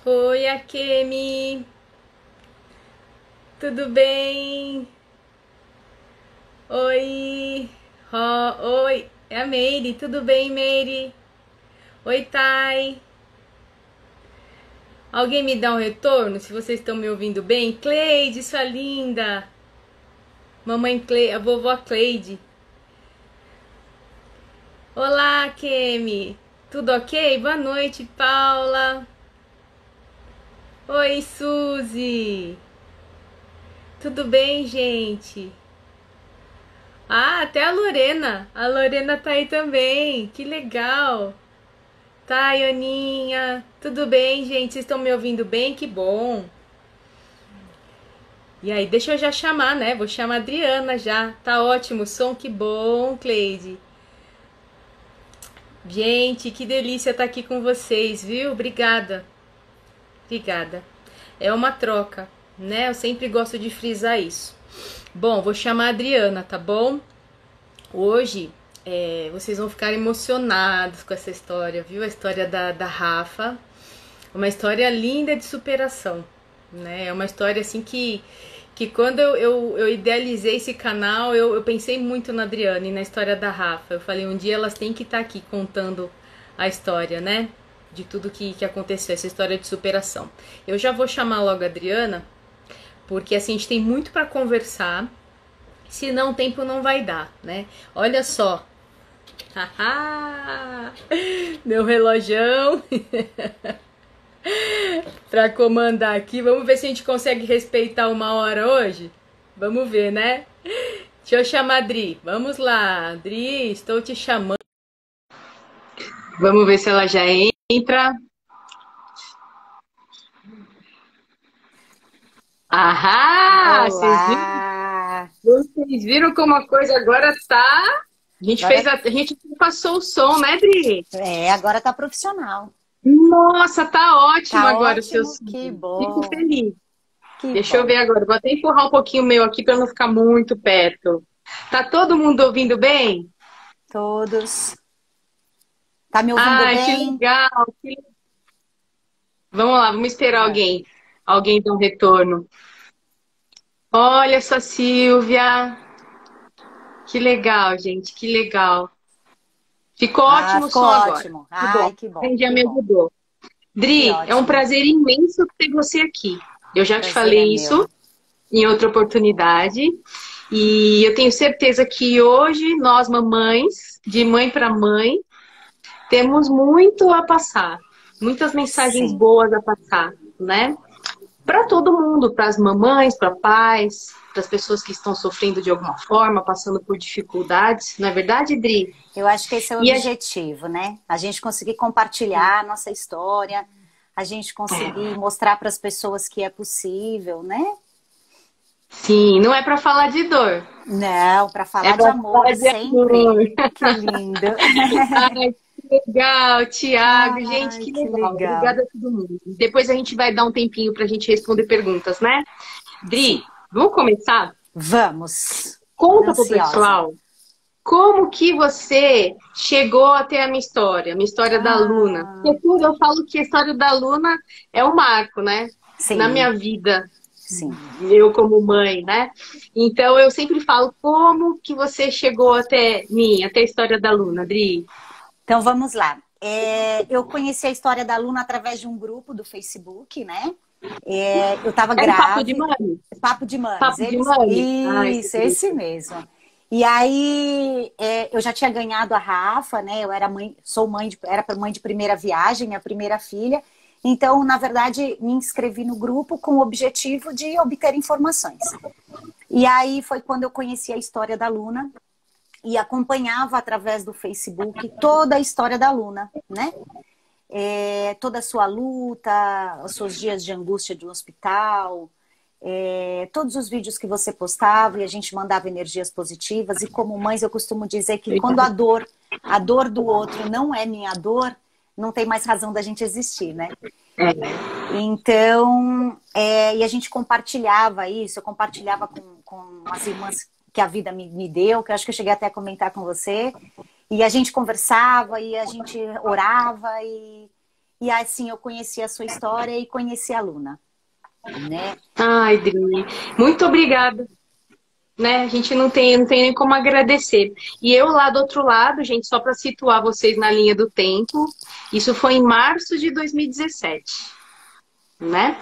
Oi, Akemi, tudo bem? Oi, oi, é a Meire, tudo bem, Meire? Oi, Thay. Alguém me dá um retorno se vocês estão me ouvindo bem? Cleide, sua linda. Mamãe Cleide, a vovó Cleide. Olá, Akemi, tudo ok? Boa noite, Paula. Oi, Suzy. Tudo bem, gente? Ah, até a Lorena. A Lorena tá aí também. Que legal. Tá, Aninha. Tudo bem, gente? Vocês estão me ouvindo bem? Que bom. E aí, deixa eu já chamar, né? Vou chamar a Adriana já. Tá ótimo o som, que bom, Cleide. Gente, que delícia estar aqui com vocês, viu? Obrigada. Obrigada. É uma troca, né? Eu sempre gosto de frisar isso. Bom, vou chamar a Adriana, tá bom? Hoje vocês vão ficar emocionados com essa história, viu? A história da Rafa. Uma história linda de superação, né? É uma história assim que quando eu idealizei esse canal, eu pensei muito na Adriana e na história da Rafa. Eu falei, um dia elas têm que estar aqui contando a história, né? De tudo que aconteceu, essa história de superação. Eu já vou chamar logo a Adriana, porque assim, a gente tem muito para conversar. Senão o tempo não vai dar, né? Olha só. Meu relojão. Para comandar aqui. Vamos ver se a gente consegue respeitar 1 hora hoje? Vamos ver, né? Deixa eu chamar a Adri. Vamos lá, Adri, estou te chamando. Vamos ver se ela já entra. Ahá! Olá! Vocês viram como a coisa agora tá? A gente Agora, a gente passou o som, né, Adri? agora tá profissional. Nossa, tá ótimo Tá agora o seu ótimo, som. que Fico bom, feliz. que Deixa eu bom. ver agora. Vou até empurrar um pouquinho o meu aqui para não ficar muito perto. Tá todo mundo ouvindo bem? Todos. Tá me ouvindo Ai, que bem? legal. Vamos lá, vamos esperar Vamos. alguém dar um retorno. Olha só, Silvia. Que legal, gente, que legal. Ficou Ah, ótimo o ficou som agora. ótimo. Que bom. Ai, que bom, Quem já que me bom. ajudou. Que Dri, é um ótimo. prazer imenso ter você aqui. Eu já te Prazer é falei meu. isso em outra oportunidade. E eu tenho certeza que hoje nós, mamães, de mãe para mãe, temos muito a passar, muitas mensagens Sim. boas a passar, né? Para todo mundo, para as mamães, para pais, para as pessoas que estão sofrendo de alguma forma, passando por dificuldades, não é verdade, Dri? Eu acho que esse é o E a objetivo, né? A gente conseguir compartilhar a nossa história, a gente conseguir mostrar para as pessoas que é possível, né? sim, não é para falar de dor, Não, para é falar de para amor falar de sempre. amor. Que lindo. Ai, que legal, Tiago. Gente, Ai, que que legal. legal. Obrigada a todo mundo. Depois a gente vai dar um tempinho para a gente responder perguntas, né? Dri, Sim, vamos começar? vamos. Conta pro Ansiosa. pessoal como que você chegou até a minha história da Luna. Ah, Porque tudo eu falo que a história da Luna é um marco, né? Na sim, minha vida, sim. eu como mãe, né? Então eu sempre falo como que você chegou até mim, até a história da Luna, Dri. Então vamos lá. Eu conheci a história da Luna através de um grupo do Facebook, né? Eu estava Era papo de grávida, mãe? Papo de Mames, Papo de mãe? Ai, que isso, esse delícia. mesmo. E aí eu já tinha ganhado a Rafa, né? Eu era mãe, sou mãe era mãe de primeira viagem, minha primeira filha. Então, na verdade, me inscrevi no grupo com o objetivo de obter informações. E aí foi quando eu conheci a história da Luna e acompanhava através do Facebook toda a história da Luna, né? Toda a sua luta, os seus dias de angústia do hospital, todos os vídeos que você postava e a gente mandava energias positivas. E como mães eu costumo dizer que quando a dor do outro não é minha dor, não tem mais razão da gente existir, né? É, Então, e a gente compartilhava isso, eu compartilhava com as irmãs que a vida me deu, que eu acho que eu cheguei até a comentar com você, e a gente conversava, e a gente orava, E assim eu conheci a sua história e conheci a Luna, né? Ai, Dri, muito obrigada. Né? A gente não tem nem como agradecer. E eu lá do outro lado, gente, só para situar vocês na linha do tempo, isso foi em março de 2017, né?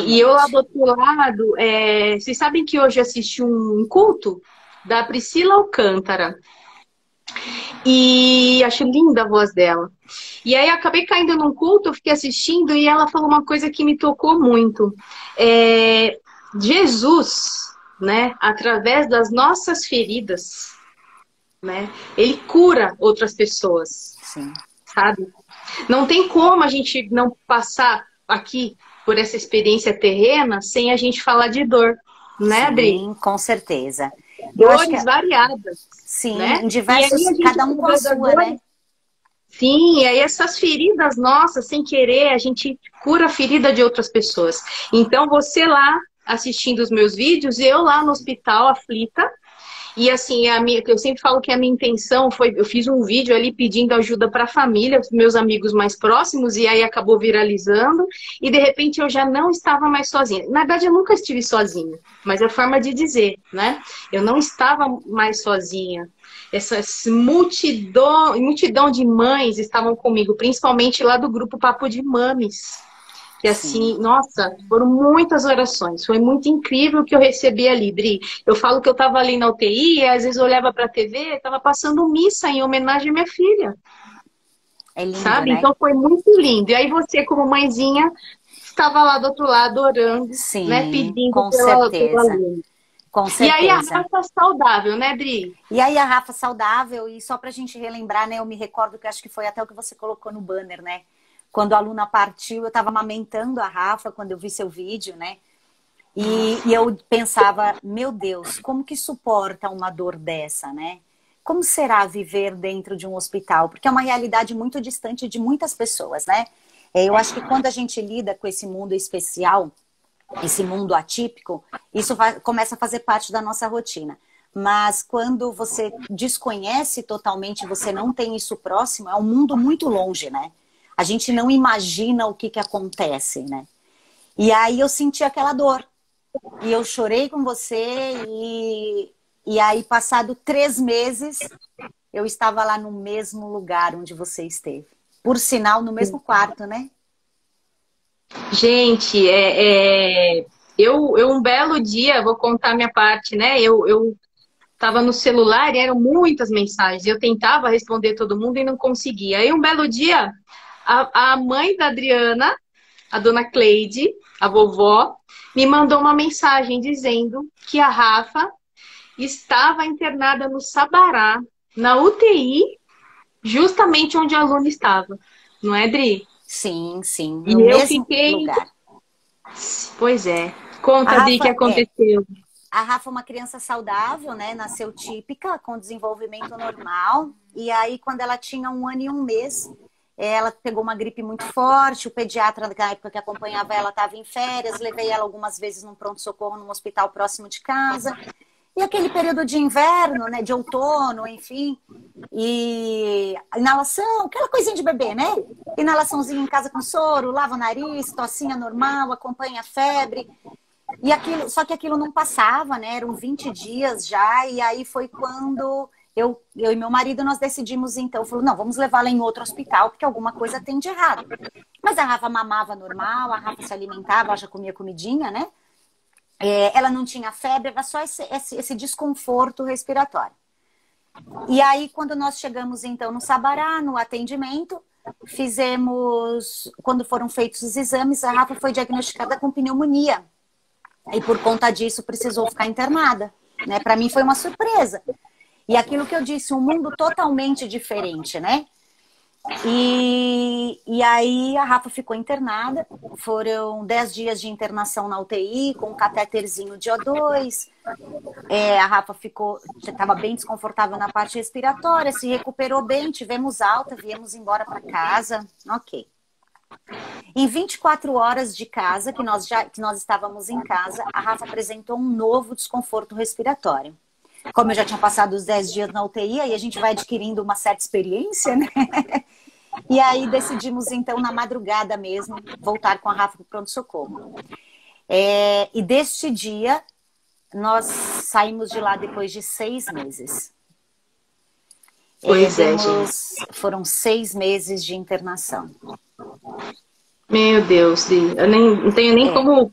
E eu lá Exatamente. do outro lado, vocês sabem que hoje assisti um culto da Priscila Alcântara e acho linda a voz dela. E aí acabei caindo num culto, eu fiquei assistindo e ela falou uma coisa que me tocou muito. Jesus, né, através das nossas feridas, né, ele cura outras pessoas, Sim. sabe? Não tem como a gente não passar aqui por essa experiência terrena sem a gente falar de dor, né, Adri? Sim, com certeza. Eu acho que, Dores variadas, sim, né? em E aí diversos, a gente cada um com a cuida das sua, né? dores. Sim, e aí essas feridas nossas, sem querer, a gente cura a ferida de outras pessoas. Então, você lá assistindo os meus vídeos, eu lá no hospital aflita. E assim, eu sempre falo que a minha intenção foi, eu fiz um vídeo ali pedindo ajuda para a família, os meus amigos mais próximos, e aí acabou viralizando, e de repente eu já não estava mais sozinha. Na verdade, eu nunca estive sozinha, mas é a forma de dizer, né? Eu não estava mais sozinha. Essa multidão de mães estavam comigo, principalmente lá do grupo Papo de Mames. Que Sim. assim, nossa, foram muitas orações. Foi muito incrível o que eu recebi ali, Dri. Eu falo que eu estava ali na UTI, e às vezes eu olhava para a TV, estava passando missa em homenagem à minha filha, É lindo, sabe? né? Então foi muito lindo. E aí você, como mãezinha, estava lá do outro lado orando, né? Sim, Pedindo com pela certeza. Luna. Com E aí a certeza. raça saudável, né, Dri? E aí a Rafa saudável, e só pra gente relembrar, né? Eu me recordo que acho que foi até o que você colocou no banner, né? Quando a Luna partiu, eu tava amamentando a Rafa quando eu vi seu vídeo, né? E eu pensava, meu Deus, como que suporta uma dor dessa, né? Como será viver dentro de um hospital? Porque é uma realidade muito distante de muitas pessoas, né? Eu acho que quando a gente lida com esse mundo especial, esse mundo atípico, isso começa a fazer parte da nossa rotina. Mas quando você desconhece totalmente, você não tem isso próximo, é um mundo muito longe, né? A gente não imagina o que acontece, né? E aí eu senti aquela dor. E eu chorei com você e aí, passado 3 meses, eu estava lá no mesmo lugar onde você esteve. Por sinal, no mesmo quarto, né? Gente, eu um belo dia, vou contar a minha parte, né? Eu tava no celular e eram muitas mensagens. Eu tentava responder todo mundo e não conseguia. Aí um belo dia, a mãe da Adriana, a dona Cleide, a vovó, me mandou uma mensagem dizendo que a Rafa estava internada no Sabará, na UTI, justamente onde a Luna estava. Não é, Dri? Sim, sim, E no eu mesmo fiquei. lugar. Pois é. A Conta, Dri, o que Rafa aconteceu. a Rafa é uma criança saudável, né? Nasceu típica, com desenvolvimento normal. E aí, quando ela tinha 1 ano e 1 mês, ela pegou uma gripe muito forte. O pediatra, na época que acompanhava ela, estava em férias. Levei ela algumas vezes num pronto-socorro, num hospital próximo de casa. E aquele período de inverno, né? De outono, enfim. E inalação, aquela coisinha de bebê, né? Inalaçãozinha em casa com soro, lava o nariz, tossinha normal, acompanha a febre. E aquilo, só que aquilo não passava, né? Eram 20 dias já, e aí foi quando eu e meu marido nós decidimos então, falou, não, vamos levá-la em outro hospital, porque alguma coisa tem de errado. Mas a Rafa mamava normal, a Rafa se alimentava, ela já comia comidinha, né? Ela não tinha febre, era só esse desconforto respiratório. E aí, quando nós chegamos então no Sabará, no atendimento, quando foram feitos os exames, a Rafa foi diagnosticada com pneumonia. E por conta disso precisou ficar internada, né? Para mim foi uma surpresa. E aquilo que eu disse, um mundo totalmente diferente, né? E aí a Rafa ficou internada, foram 10 dias de internação na UTI, com um catéterzinho de O2. A Rafa estava bem desconfortável na parte respiratória, se recuperou bem, tivemos alta, viemos embora para casa, ok. Em 24 horas de casa, que nós estávamos em casa, a Rafa apresentou um novo desconforto respiratório. Como eu já tinha passado os 10 dias na UTI, aí a gente vai adquirindo uma certa experiência, né? E aí decidimos, então, na madrugada mesmo, voltar com a Rafa para o pronto-socorro. E deste dia, nós saímos de lá depois de 6 meses. Pois é, gente. Foram 6 meses de internação. Meu Deus, eu não tenho nem como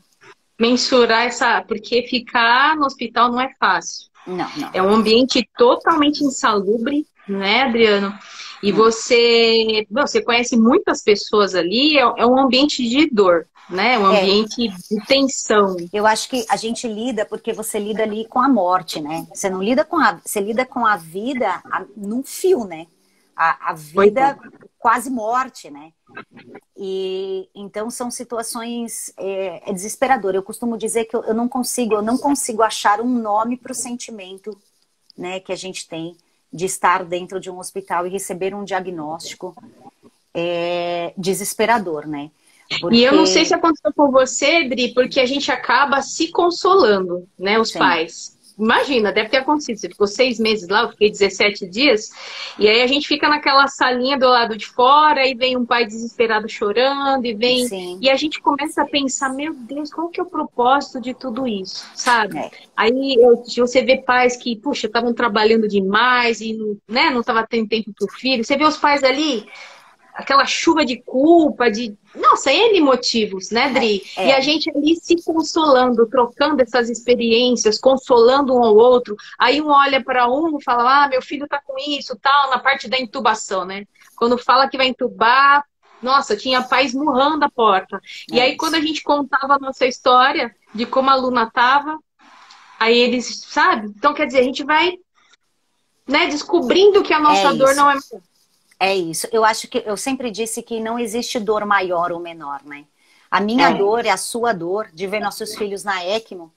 mensurar porque ficar no hospital não é fácil. Não. É um ambiente totalmente insalubre, né, Adriano? E você conhece muitas pessoas ali, é um ambiente de dor, né? Um ambiente de tensão. Eu acho que a gente lida porque você lida ali com a morte, né? Você não lida você lida com a vida num fio, né? A vida quase morte, né? E então são situações desesperadoras. Eu costumo dizer que eu não consigo achar um nome para o sentimento, né, que a gente tem de estar dentro de um hospital e receber um diagnóstico desesperador, né? E eu não sei se aconteceu com você, Dri, porque a gente acaba se consolando, né, os pais. Imagina, deve ter acontecido. Você ficou 6 meses lá, eu fiquei 17 dias. E aí a gente fica naquela salinha do lado de fora e vem um pai desesperado chorando e a gente começa a pensar, meu Deus, qual que é o propósito de tudo isso, sabe? Aí você vê pais que, puxa, estavam trabalhando demais e não estava tendo tempo pro filho. Você vê os pais ali, aquela chuva de culpa, nossa, N motivos, né, Dri? E a gente ali se consolando, trocando essas experiências, consolando um ao outro. Aí um olha para um e fala, meu filho tá com isso, tal, na parte da intubação, né? Quando fala que vai intubar, nossa, tinha pais murrando a porta. E aí quando a gente contava a nossa história de como a Luna tava, aí eles, sabe? Então, quer dizer, a gente vai, né, descobrindo que a nossa dor não é... É isso. Eu acho que eu sempre disse que não existe dor maior ou menor, né? A minha dor é a sua dor de ver nossos filhos na ECMO.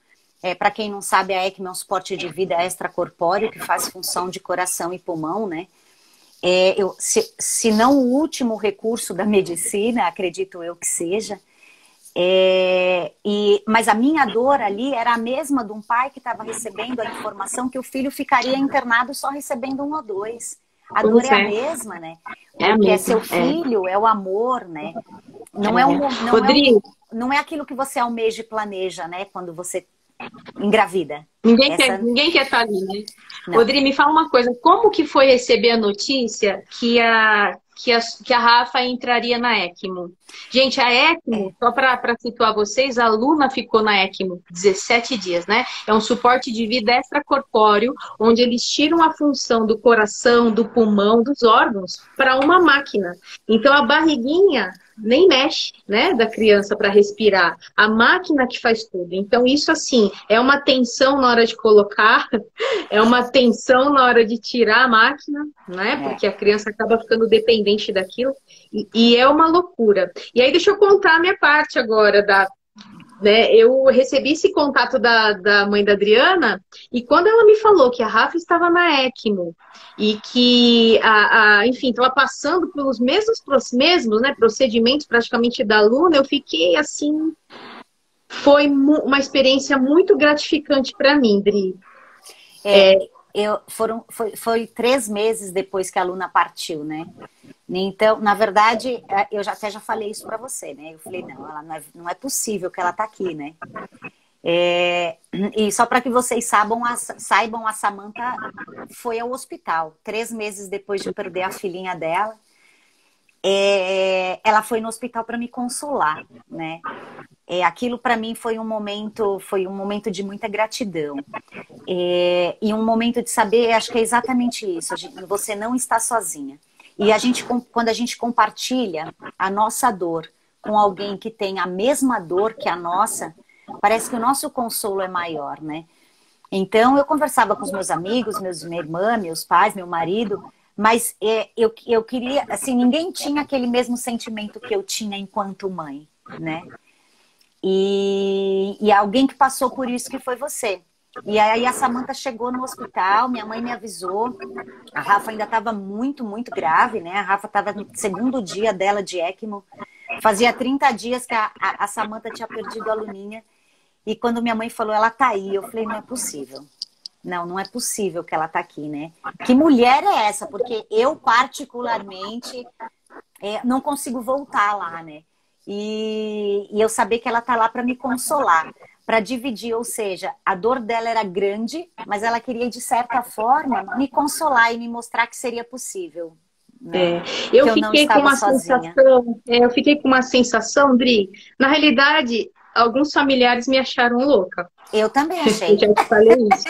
Para quem não sabe, a ECMO é um suporte de vida extracorpóreo que faz função de coração e pulmão, né? Se não o último recurso da medicina, acredito eu que seja. Mas a minha dor ali era a mesma de um pai que estava recebendo a informação que o filho ficaria internado só recebendo 1 ou 2. A dor é a mesma, né? Porque é seu filho, é o amor, né? Não é aquilo que você almeja e planeja, né? Quando você engravida. Ninguém quer estar ali, né? Rodrigo, me fala uma coisa. Como que foi receber a notícia que a Rafa entraria na ECMO? Gente, a ECMO, só para situar vocês, a Luna ficou na ECMO 17 dias, né? É um suporte de vida extracorpóreo, onde eles tiram a função do coração, do pulmão, dos órgãos, para uma máquina. Então, a barriguinha nem mexe, né, da criança para respirar. A máquina que faz tudo. Então, isso, assim, é uma tensão na hora de colocar, é uma tensão na hora de tirar a máquina, né? Porque a criança acaba ficando dependente daquilo. E é uma loucura. E aí, deixa eu contar a minha parte agora né, eu recebi esse contato da mãe da Adriana e quando ela me falou que a Rafa estava na ECMO e que, enfim, estava passando pelos mesmos né, procedimentos praticamente da Luna, eu fiquei assim... Foi uma experiência muito gratificante para mim, Dri. Foi 3 meses depois que a Luna partiu, né? Então, na verdade, eu até já falei isso para você, né? Eu falei, não é possível que ela tá aqui, né? E só para que vocês saibam, a Samantha foi ao hospital 3 meses depois de perder a filhinha dela. Ela foi no hospital para me consolar, né? Aquilo para mim foi um momento de muita gratidão e um momento de saber, acho que é exatamente isso, você não está sozinha. E quando a gente compartilha a nossa dor com alguém que tem a mesma dor que a nossa, parece que o nosso consolo é maior, né? Então eu conversava com os meus amigos, minha irmã, meus pais, meu marido, mas eu queria, assim, ninguém tinha aquele mesmo sentimento que eu tinha enquanto mãe, né? E alguém que passou por isso que foi você. E aí a Samantha chegou no hospital, minha mãe me avisou, a Rafa ainda estava muito, muito grave, né? A Rafa estava no 2º dia dela de ECMO, fazia 30 dias que a Samantha tinha perdido a Luninha, e quando minha mãe falou, ela tá aí, eu falei, não é possível. Não é possível que ela tá aqui, né? Que mulher é essa? Porque eu particularmente não consigo voltar lá, né? E eu saber que ela tá lá para me consolar, para dividir, ou seja, a dor dela era grande, mas ela queria, de certa forma, me consolar e me mostrar que seria possível, né? Eu Que eu não fiquei com estava uma sozinha. sensação, eu fiquei com uma sensação, Dri, na realidade, alguns familiares me acharam louca. Eu também Eu achei. já te falei isso.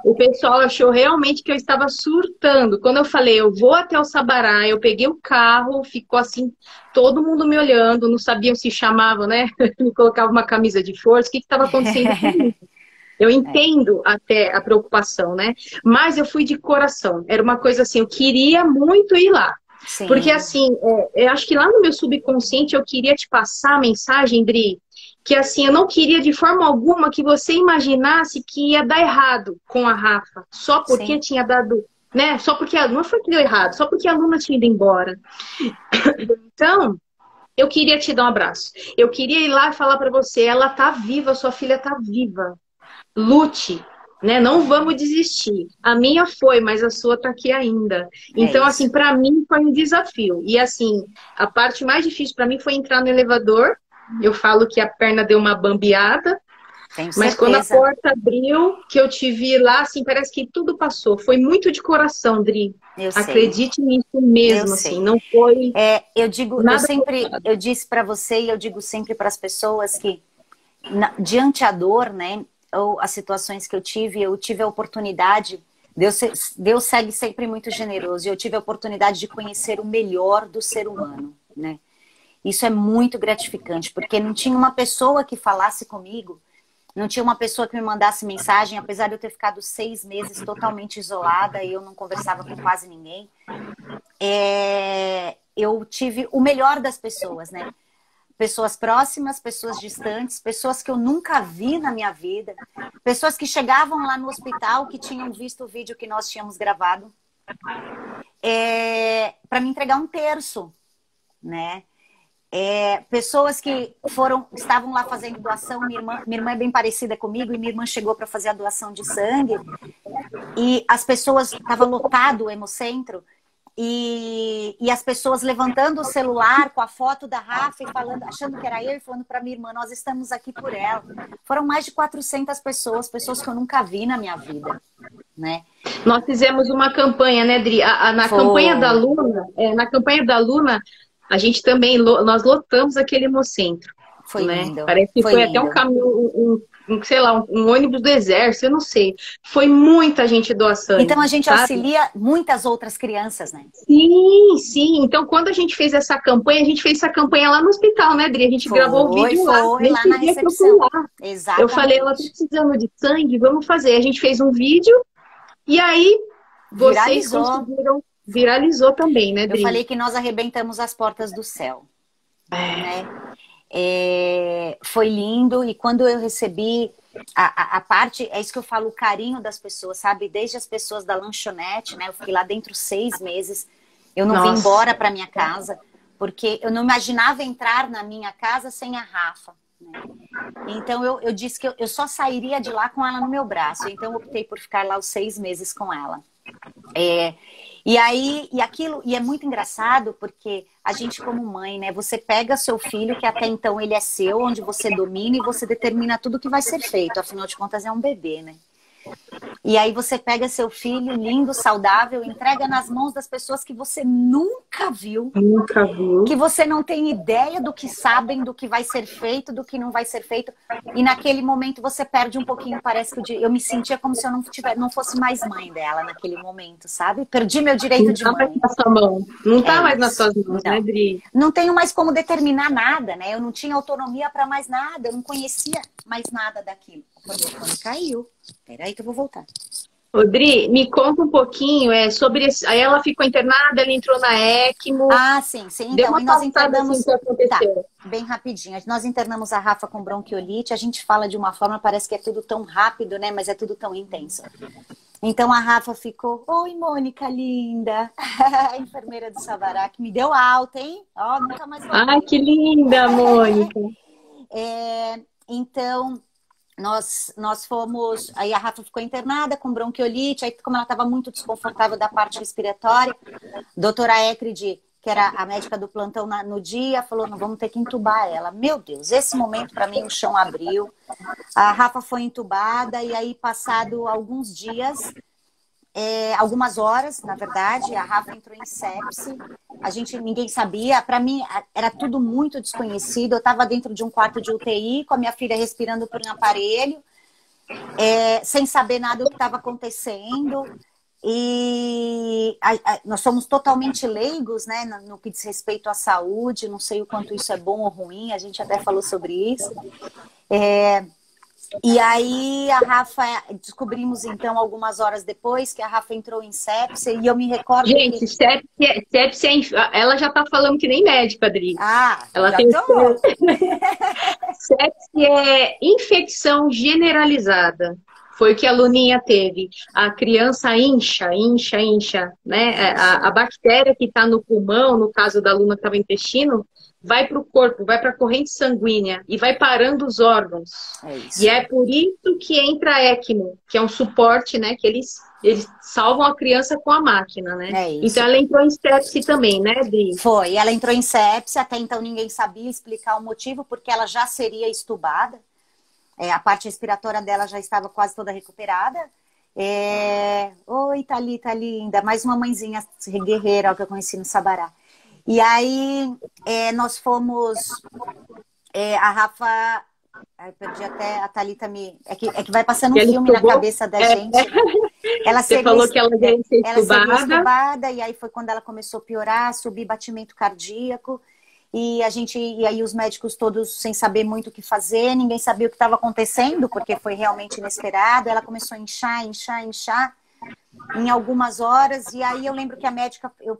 O pessoal achou realmente que eu estava surtando. Quando eu falei, eu vou até o Sabará, eu peguei o carro, ficou assim, todo mundo me olhando, não sabiam se chamavam, né? Me colocava uma camisa de força, o que estava acontecendo comigo? Eu É, entendo até a preocupação, né? Mas eu fui de coração. Era uma coisa assim, eu queria muito ir lá. Porque sim, assim, eu acho que lá no meu subconsciente eu queria te passar a mensagem, Dri, que assim, eu não queria de forma alguma que você imaginasse que ia dar errado com a Rafa, só porque sim. tinha dado, né? Só porque não foi que deu errado, só porque a aluna tinha ido embora. Então, eu queria te dar um abraço. Eu queria ir lá e falar para você, ela tá viva, sua filha tá viva. Lute, né? Não vamos desistir. A minha foi, mas a sua tá aqui ainda. É Então, assim, isso. para mim foi um desafio. E assim, a parte mais difícil para mim foi entrar no elevador. Eu falo que a perna deu uma bambeada, Tenho mas quando a certeza. porta abriu, que eu te vi lá, assim, parece que tudo passou. Foi muito de coração, Dri. Eu sei. Acredite nisso Eu mesmo, assim, sei. não foi Eu digo, nada. eu disse para você e eu digo sempre para as pessoas que diante a dor, né, ou as situações que eu tive a oportunidade, Deus segue sempre muito generoso, e eu tive a oportunidade de conhecer o melhor do ser humano, né? Isso é muito gratificante, porque não tinha uma pessoa que falasse comigo, não tinha uma pessoa que me mandasse mensagem, apesar de eu ter ficado 6 meses totalmente isolada e eu não conversava com quase ninguém. Eu tive o melhor das pessoas, né? Pessoas próximas, pessoas distantes, pessoas que eu nunca vi na minha vida, pessoas que chegavam lá no hospital, que tinham visto o vídeo que nós tínhamos gravado, para me entregar um terço, né? Pessoas que estavam lá fazendo doação, minha irmã é bem parecida comigo, e minha irmã chegou para fazer a doação de sangue, e as pessoas, estava lotado o hemocentro, e as pessoas levantando o celular com a foto da Rafa e falando, achando que era eu, e falando para minha irmã, nós estamos aqui por ela. Foram mais de 400 pessoas, pessoas que eu nunca vi na minha vida, né? Nós fizemos uma campanha, né, Dri? Na campanha da Foi, Luna, a gente também, nós lotamos aquele hemocentro, foi né? lindo, Parece que foi foi até um lindo. caminho, sei lá, um ônibus do exército, eu não sei. Foi muita gente doar Então a sangue, gente sabe? auxilia muitas outras crianças, né? Sim, sim. Então, quando a gente fez essa campanha, a gente fez essa campanha lá no hospital, né, Dri? A gente gravou o vídeo lá, Foi lá nesse na dia que eu fui recepção. lá. Eu falei, ela tá Exatamente. precisando de sangue, vamos fazer. A gente fez um vídeo e aí vocês Viralizou. conseguiram, viralizou também, né, Eu Dri? falei que nós arrebentamos as portas do céu, né? Foi lindo, e quando eu recebi a parte, é isso que eu falo, o carinho das pessoas, sabe? Desde as pessoas da lanchonete, né? Eu fiquei lá dentro 6 meses, eu não vim Nossa. embora para minha casa, porque eu não imaginava entrar na minha casa sem a Rafa, né? Então eu disse que eu só sairia de lá com ela no meu braço, então eu optei por ficar lá os 6 meses com ela. E aí, e é muito engraçado, porque a gente como mãe, né, você pega seu filho, que até então ele é seu, onde você domina e você determina tudo que vai ser feito, afinal de contas é um bebê, né? E aí você pega seu filho lindo, saudável, entrega nas mãos das pessoas que você nunca viu, Nunca viu. que você não tem ideia do que sabem, do que vai ser feito, do que não vai ser feito. E naquele momento você perde um pouquinho, parece que eu me sentia como se eu não fosse mais mãe dela naquele momento, sabe? Perdi meu direito Não de tá mais mãe. na sua mão. Não É tá mais nas isso. suas mãos, né, Não. Dri? Não tenho mais como determinar nada, né? Eu não tinha autonomia para mais nada, eu não conhecia mais nada daquilo. O microfone caiu. Peraí que eu vou voltar. Ô, Dri, me conta um pouquinho sobre esse... Aí ela ficou internada, ela entrou na ECMO. Ah, sim. Dê Então, uma e nós passada assim internamos... o que Tá, aconteceu. bem rapidinho. Nós internamos a Rafa com bronquiolite, a gente fala de uma forma, parece que é tudo tão rápido, né? Mas é tudo tão intenso. Então a Rafa ficou, oi, Mônica, linda. A enfermeira do Sabará, que me deu alta, hein? Ó, nunca mais voltei. Ai, que linda, Mônica. Então, nós fomos... Aí a Rafa ficou internada com bronquiolite, aí como ela estava muito desconfortável da parte respiratória, doutora Écride que era a médica do plantão no dia, falou, não, vamos ter que entubar ela. Meu Deus, esse momento para mim o chão abriu. A Rafa foi entubada e aí passado alguns dias, algumas horas, na verdade, a Rafa entrou em sepse. Ninguém sabia. Para mim era tudo muito desconhecido. Eu estava dentro de um quarto de UTI com a minha filha respirando por um aparelho, sem saber nada do que estava acontecendo. E nós somos totalmente leigos, né, no que diz respeito à saúde, não sei o quanto isso é bom ou ruim, a gente até falou sobre isso. E aí a Rafa, descobrimos então algumas horas depois que a Rafa entrou em sepse, e eu me recordo gente, sepse ela já tá falando que nem médica, Adri. Ela tem sepse é infecção generalizada. Foi o que a Luninha teve. A criança incha, né? A bactéria que está no pulmão, no caso da Luna que estava no intestino, vai para o corpo, vai para a corrente sanguínea e vai parando os órgãos. E é por isso que entra a ECMO, que é um suporte, né? Que eles salvam a criança com a máquina, né? Então ela entrou em sepse também, né, Dri? Foi, ela entrou em sepse, até então ninguém sabia explicar o motivo, porque ela já seria estubada. A parte respiratória dela já estava quase toda recuperada. Oi, Thalita, linda. Mais uma mãezinha guerreira que eu conheci no Sabará. E aí, nós fomos... a Rafa... Eu perdi até a Thalita me... É que vai passando um filme na cabeça da gente. Você falou que ela ia ser estubada. E aí foi quando ela começou a piorar, subir batimento cardíaco. E aí os médicos todos sem saber muito o que fazer, ninguém sabia o que estava acontecendo, porque foi realmente inesperado. Ela começou a inchar em algumas horas. E aí eu lembro que a médica, eu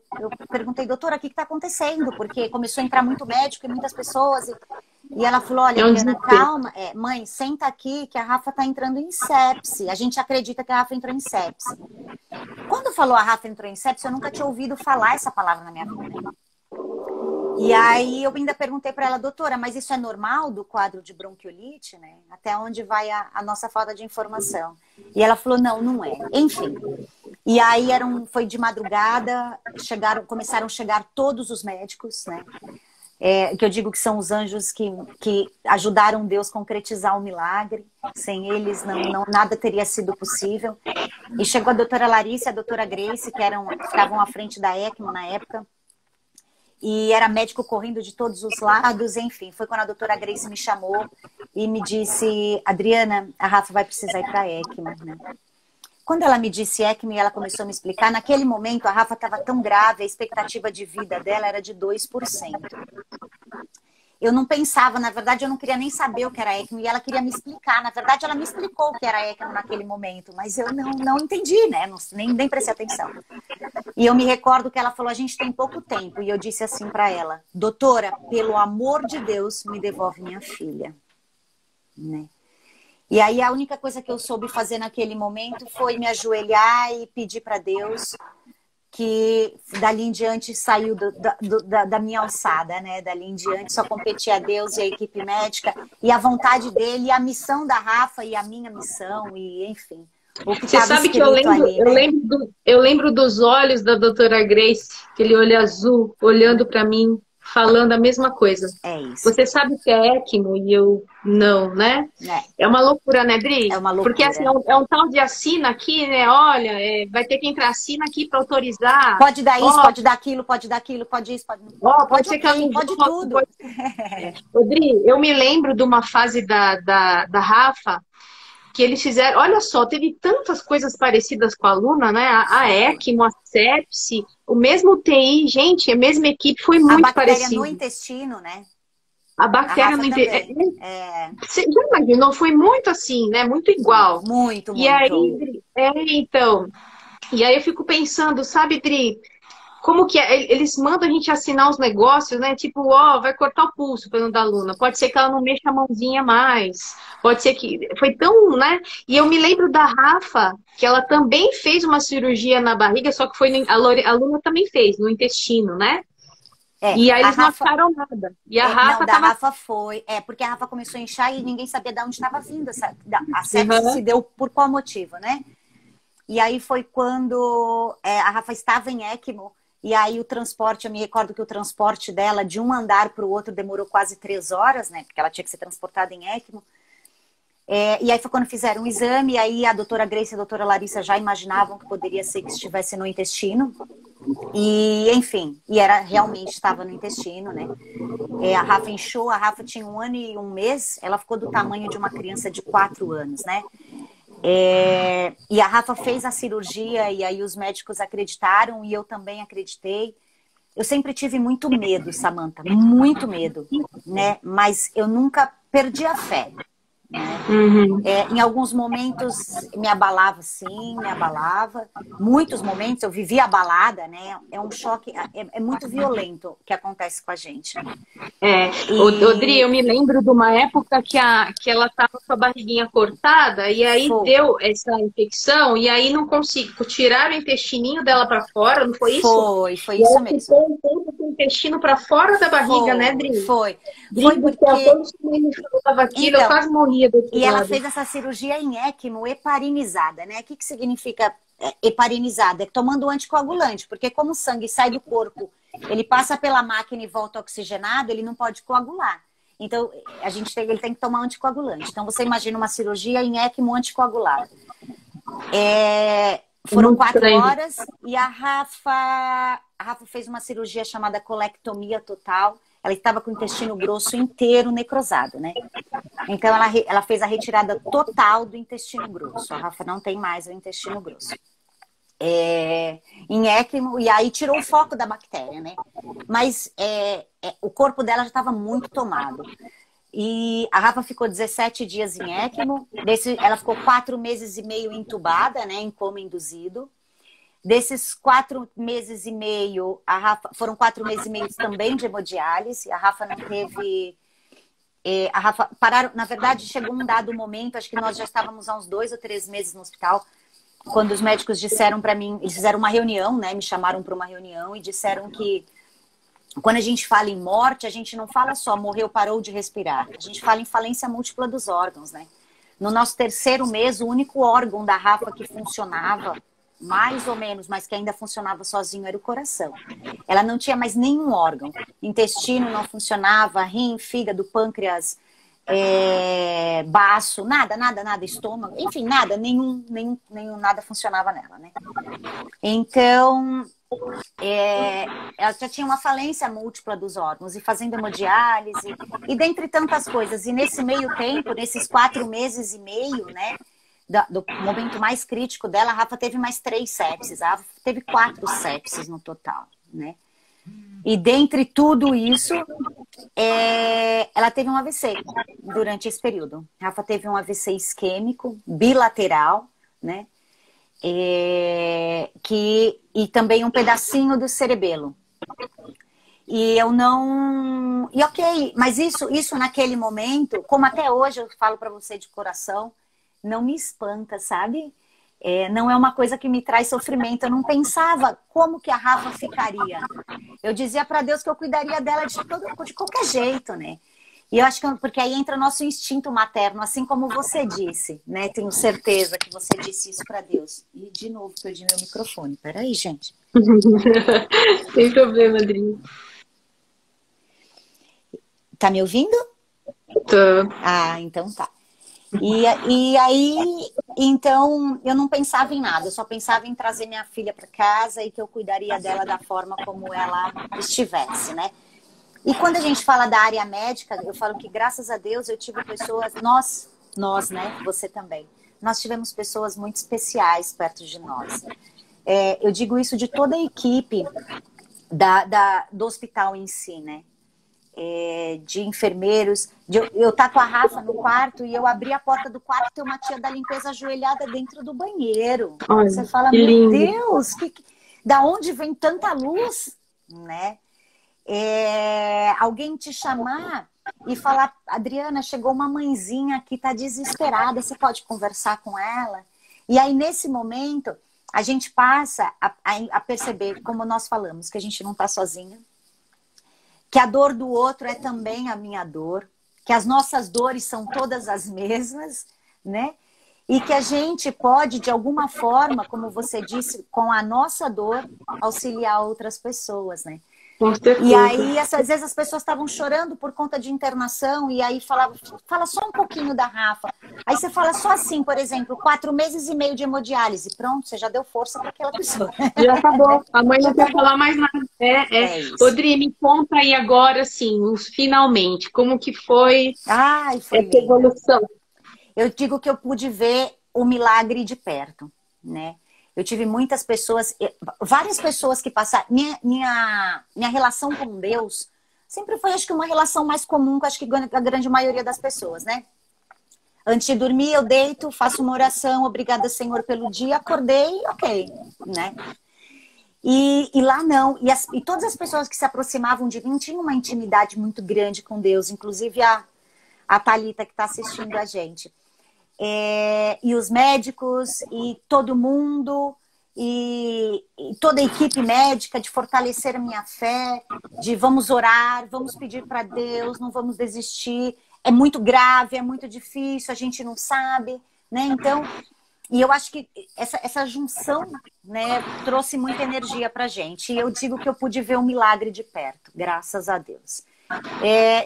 perguntei, doutora, o que está acontecendo? Porque começou a entrar muito médico e muitas pessoas. E ela falou, olha, Adriana, calma, mãe, senta aqui que a Rafa está entrando em sepse. A gente acredita que a Rafa entrou em sepse. Quando falou a Rafa entrou em sepse, eu nunca tinha ouvido falar essa palavra na minha vida. E aí eu ainda perguntei para ela, doutora, mas isso é normal do quadro de bronquiolite, né? Até onde vai a nossa falta de informação? E ela falou, não é. Enfim. E aí foi de madrugada, começaram a chegar todos os médicos, né? Que eu digo que são os anjos que ajudaram Deus a concretizar o milagre. Sem eles, nada teria sido possível. E chegou a doutora Larissa e a doutora Grace, que ficavam à frente da ECMO na época. E era médico correndo de todos os lados, enfim. Foi quando a doutora Grace me chamou e me disse, Adriana, a Rafa vai precisar ir para a ECMO, né? Quando ela me disse ECMO e ela começou a me explicar, naquele momento a Rafa estava tão grave, a expectativa de vida dela era de 2%. Eu não pensava, na verdade eu não queria nem saber o que era ECMO e ela queria me explicar. Na verdade ela me explicou o que era ECMO naquele momento, mas eu não entendi, né? Nem prestei atenção. E eu me recordo que ela falou, a gente tem pouco tempo. E eu disse assim para ela, doutora, pelo amor de Deus, me devolve minha filha. Né? E aí a única coisa que eu soube fazer naquele momento foi me ajoelhar e pedir para Deus que dali em diante saiu da minha alçada, né? Dali em diante só competia a Deus e a equipe médica e a vontade dele e a missão da Rafa e a minha missão e enfim. Você sabe que eu lembro dos olhos da doutora Grace, aquele olho azul olhando para mim, falando a mesma coisa. É isso. Você sabe que é ECMO e eu não, né? É uma loucura, né, Dri? É uma loucura. Porque assim, é um tal de assina aqui, né? Olha, vai ter que entrar assina aqui para autorizar. Pode dar isso, pode dar aquilo, pode dar aquilo, pode isso, pode... pode ser que ela não pode tudo. Dri, eu me lembro de uma fase da Rafa, que eles fizeram, olha só, teve tantas coisas parecidas com a Luna, né? A ECMO, a sepse, o mesmo TI, gente, a mesma equipe, foi muito parecida. A bactéria no intestino, né? A bactéria no intestino. Você já imaginou? Foi muito assim, né? Muito igual. Muito. E aí, então, e aí eu fico pensando, sabe, Dri, como que eles mandam a gente assinar os negócios, né? Tipo, vai cortar o pulso pelo da Luna. Pode ser que ela não mexa a mãozinha mais. Pode ser que... Foi tão, né? E eu me lembro da Rafa, que ela também fez uma cirurgia na barriga, só que foi... A Luna também fez, no intestino, né? E aí eles não acharam nada. E a Rafa Rafa foi... porque a Rafa começou a inchar e ninguém sabia de onde estava vindo. A sepse se deu por qual motivo, né? E aí foi quando a Rafa estava em ECMO. E aí o transporte, eu me recordo que o transporte dela de um andar para o outro demorou quase 3 horas, né? Porque ela tinha que ser transportada em ECMO. E aí foi quando fizeram o exame, e aí a doutora Grace e a doutora Larissa já imaginavam que poderia ser que estivesse no intestino. E, enfim, realmente estava no intestino, né? A Rafa inchou, a Rafa tinha 1 ano e 1 mês, ela ficou do tamanho de uma criança de 4 anos, né? E a Rafa fez a cirurgia, e aí os médicos acreditaram, e eu também acreditei. Eu sempre tive muito medo, Samantha, muito medo, né? Mas eu nunca perdi a fé. Uhum. Em alguns momentos me abalava, sim, me abalava. Muitos momentos eu vivia abalada, né? É um choque, é muito violento o que acontece com a gente. Odri, eu me lembro de uma época que ela estava com a barriguinha cortada e aí deu essa infecção e aí não conseguiu tirar o intestininho dela para fora, não foi isso? Foi isso mesmo. Ficou um pouco com o intestino para fora da barriga, né, Dri? Foi porque quando eu falava aquilo, eu quase morria do outro E lado. ela fez essa cirurgia em ECMO heparinizada, né? O que significa heparinizada? É tomando anticoagulante, porque como o sangue sai do corpo, ele passa pela máquina e volta oxigenado, ele não pode coagular. Então, ele tem que tomar anticoagulante. Então, você imagina uma cirurgia em ECMO anticoagulado. Foram 4 horas e a Rafa fez uma cirurgia chamada colectomia total. Ela estava com o intestino grosso inteiro necrosado, né? Então, ela fez a retirada total do intestino grosso. A Rafa não tem mais o intestino grosso. Em ECMO, e aí tirou o foco da bactéria, né? Mas o corpo dela já estava muito tomado. E a Rafa ficou 17 dias em ECMO. Ela ficou 4 meses e meio entubada, né? Em coma induzido. Desses 4 meses e meio, foram 4 meses e meio também de hemodiálise. A Rafa não teve... na verdade, chegou um dado momento, acho que nós já estávamos há uns 2 ou 3 meses no hospital, quando os médicos disseram para mim, eles fizeram uma reunião, né? Me chamaram para uma reunião e disseram que quando a gente fala em morte, a gente não fala só morreu, parou de respirar. A gente fala em falência múltipla dos órgãos, né? No nosso 3º mês, o único órgão da Rafa que funcionava, mais ou menos, mas que ainda funcionava sozinho, era o coração. Ela não tinha mais nenhum órgão. Intestino não funcionava, rim, fígado, pâncreas, baço, nada, estômago, enfim, nada, nada funcionava nela, né? Então, ela já tinha uma falência múltipla dos órgãos, e fazendo hemodiálise, e dentre tantas coisas. E nesse meio tempo, nesses 4 meses e meio, né, do momento mais crítico dela, a Rafa teve mais 3 sepses, a Rafa teve 4 sepses no total, né? E dentre tudo isso, ela teve um AVC durante esse período. A Rafa teve um AVC isquêmico, bilateral, né? E também um pedacinho do cerebelo. E eu não... E ok, mas isso naquele momento, como até hoje eu falo para você de coração, não me espanta, sabe? Não é uma coisa que me traz sofrimento. Eu não pensava como que a Rafa ficaria. Eu dizia para Deus que eu cuidaria dela de qualquer jeito, né? E eu acho que porque aí entra o nosso instinto materno, assim como você disse, né? Tenho certeza que você disse isso para Deus. E de novo perdi meu microfone. Peraí, gente. Sem problema, Adri. Tá me ouvindo? Tô. Ah, então tá. E aí, então, eu não pensava em nada, eu só pensava em trazer minha filha para casa e que eu cuidaria dela da forma como ela estivesse, né? E quando a gente fala da área médica, eu falo que, graças a Deus, eu tive pessoas, nós, né? Você também. Nós tivemos pessoas muito especiais perto de nós. Eu digo isso de toda a equipe do hospital em si, né? De enfermeiros. Eu tá com a Rafa no quarto e eu abri a porta do quarto e tem uma tia da limpeza ajoelhada dentro do banheiro. Olha, você fala, meu lindo. Deus, da onde vem tanta luz? Né? Alguém te chamar e falar, Adriana, chegou uma mãezinha aqui, tá desesperada, você pode conversar com ela? E aí, nesse momento, a gente passa a perceber, como nós falamos, que a gente não tá sozinha, que a dor do outro é também a minha dor, que as nossas dores são todas as mesmas, né? e que a gente pode, de alguma forma, como você disse, com a nossa dor, auxiliar outras pessoas, né? Com certeza. E aí, às vezes as pessoas estavam chorando por conta de internação, e aí fala só um pouquinho da Rafa. Aí você fala só assim, por exemplo, 4 meses e meio de hemodiálise. Pronto, você já deu força para aquela pessoa. Já acabou. A mãe não quer falar mais nada. É isso. Rodri, me conta aí agora, assim, os finalmente. Como que foi, Foi essa evolução? Eu digo que eu pude ver o milagre de perto, né? Eu tive muitas pessoas, várias pessoas que passaram. Minha relação com Deus sempre foi, acho que, uma relação mais comum que acho que a grande maioria das pessoas, né? Antes de dormir, eu deito, faço uma oração, obrigada, Senhor, pelo dia, acordei, ok, né? E lá não. E todas as pessoas que se aproximavam de mim tinham uma intimidade muito grande com Deus, inclusive a Thalita que está assistindo a gente. E os médicos, e todo mundo, e toda a equipe médica, de fortalecer a minha fé, de vamos orar, vamos pedir para Deus, não vamos desistir. É muito grave, é muito difícil, a gente não sabe, né? Então, e eu acho que essa junção, né, trouxe muita energia para a gente. E eu digo que eu pude ver um milagre de perto, graças a Deus.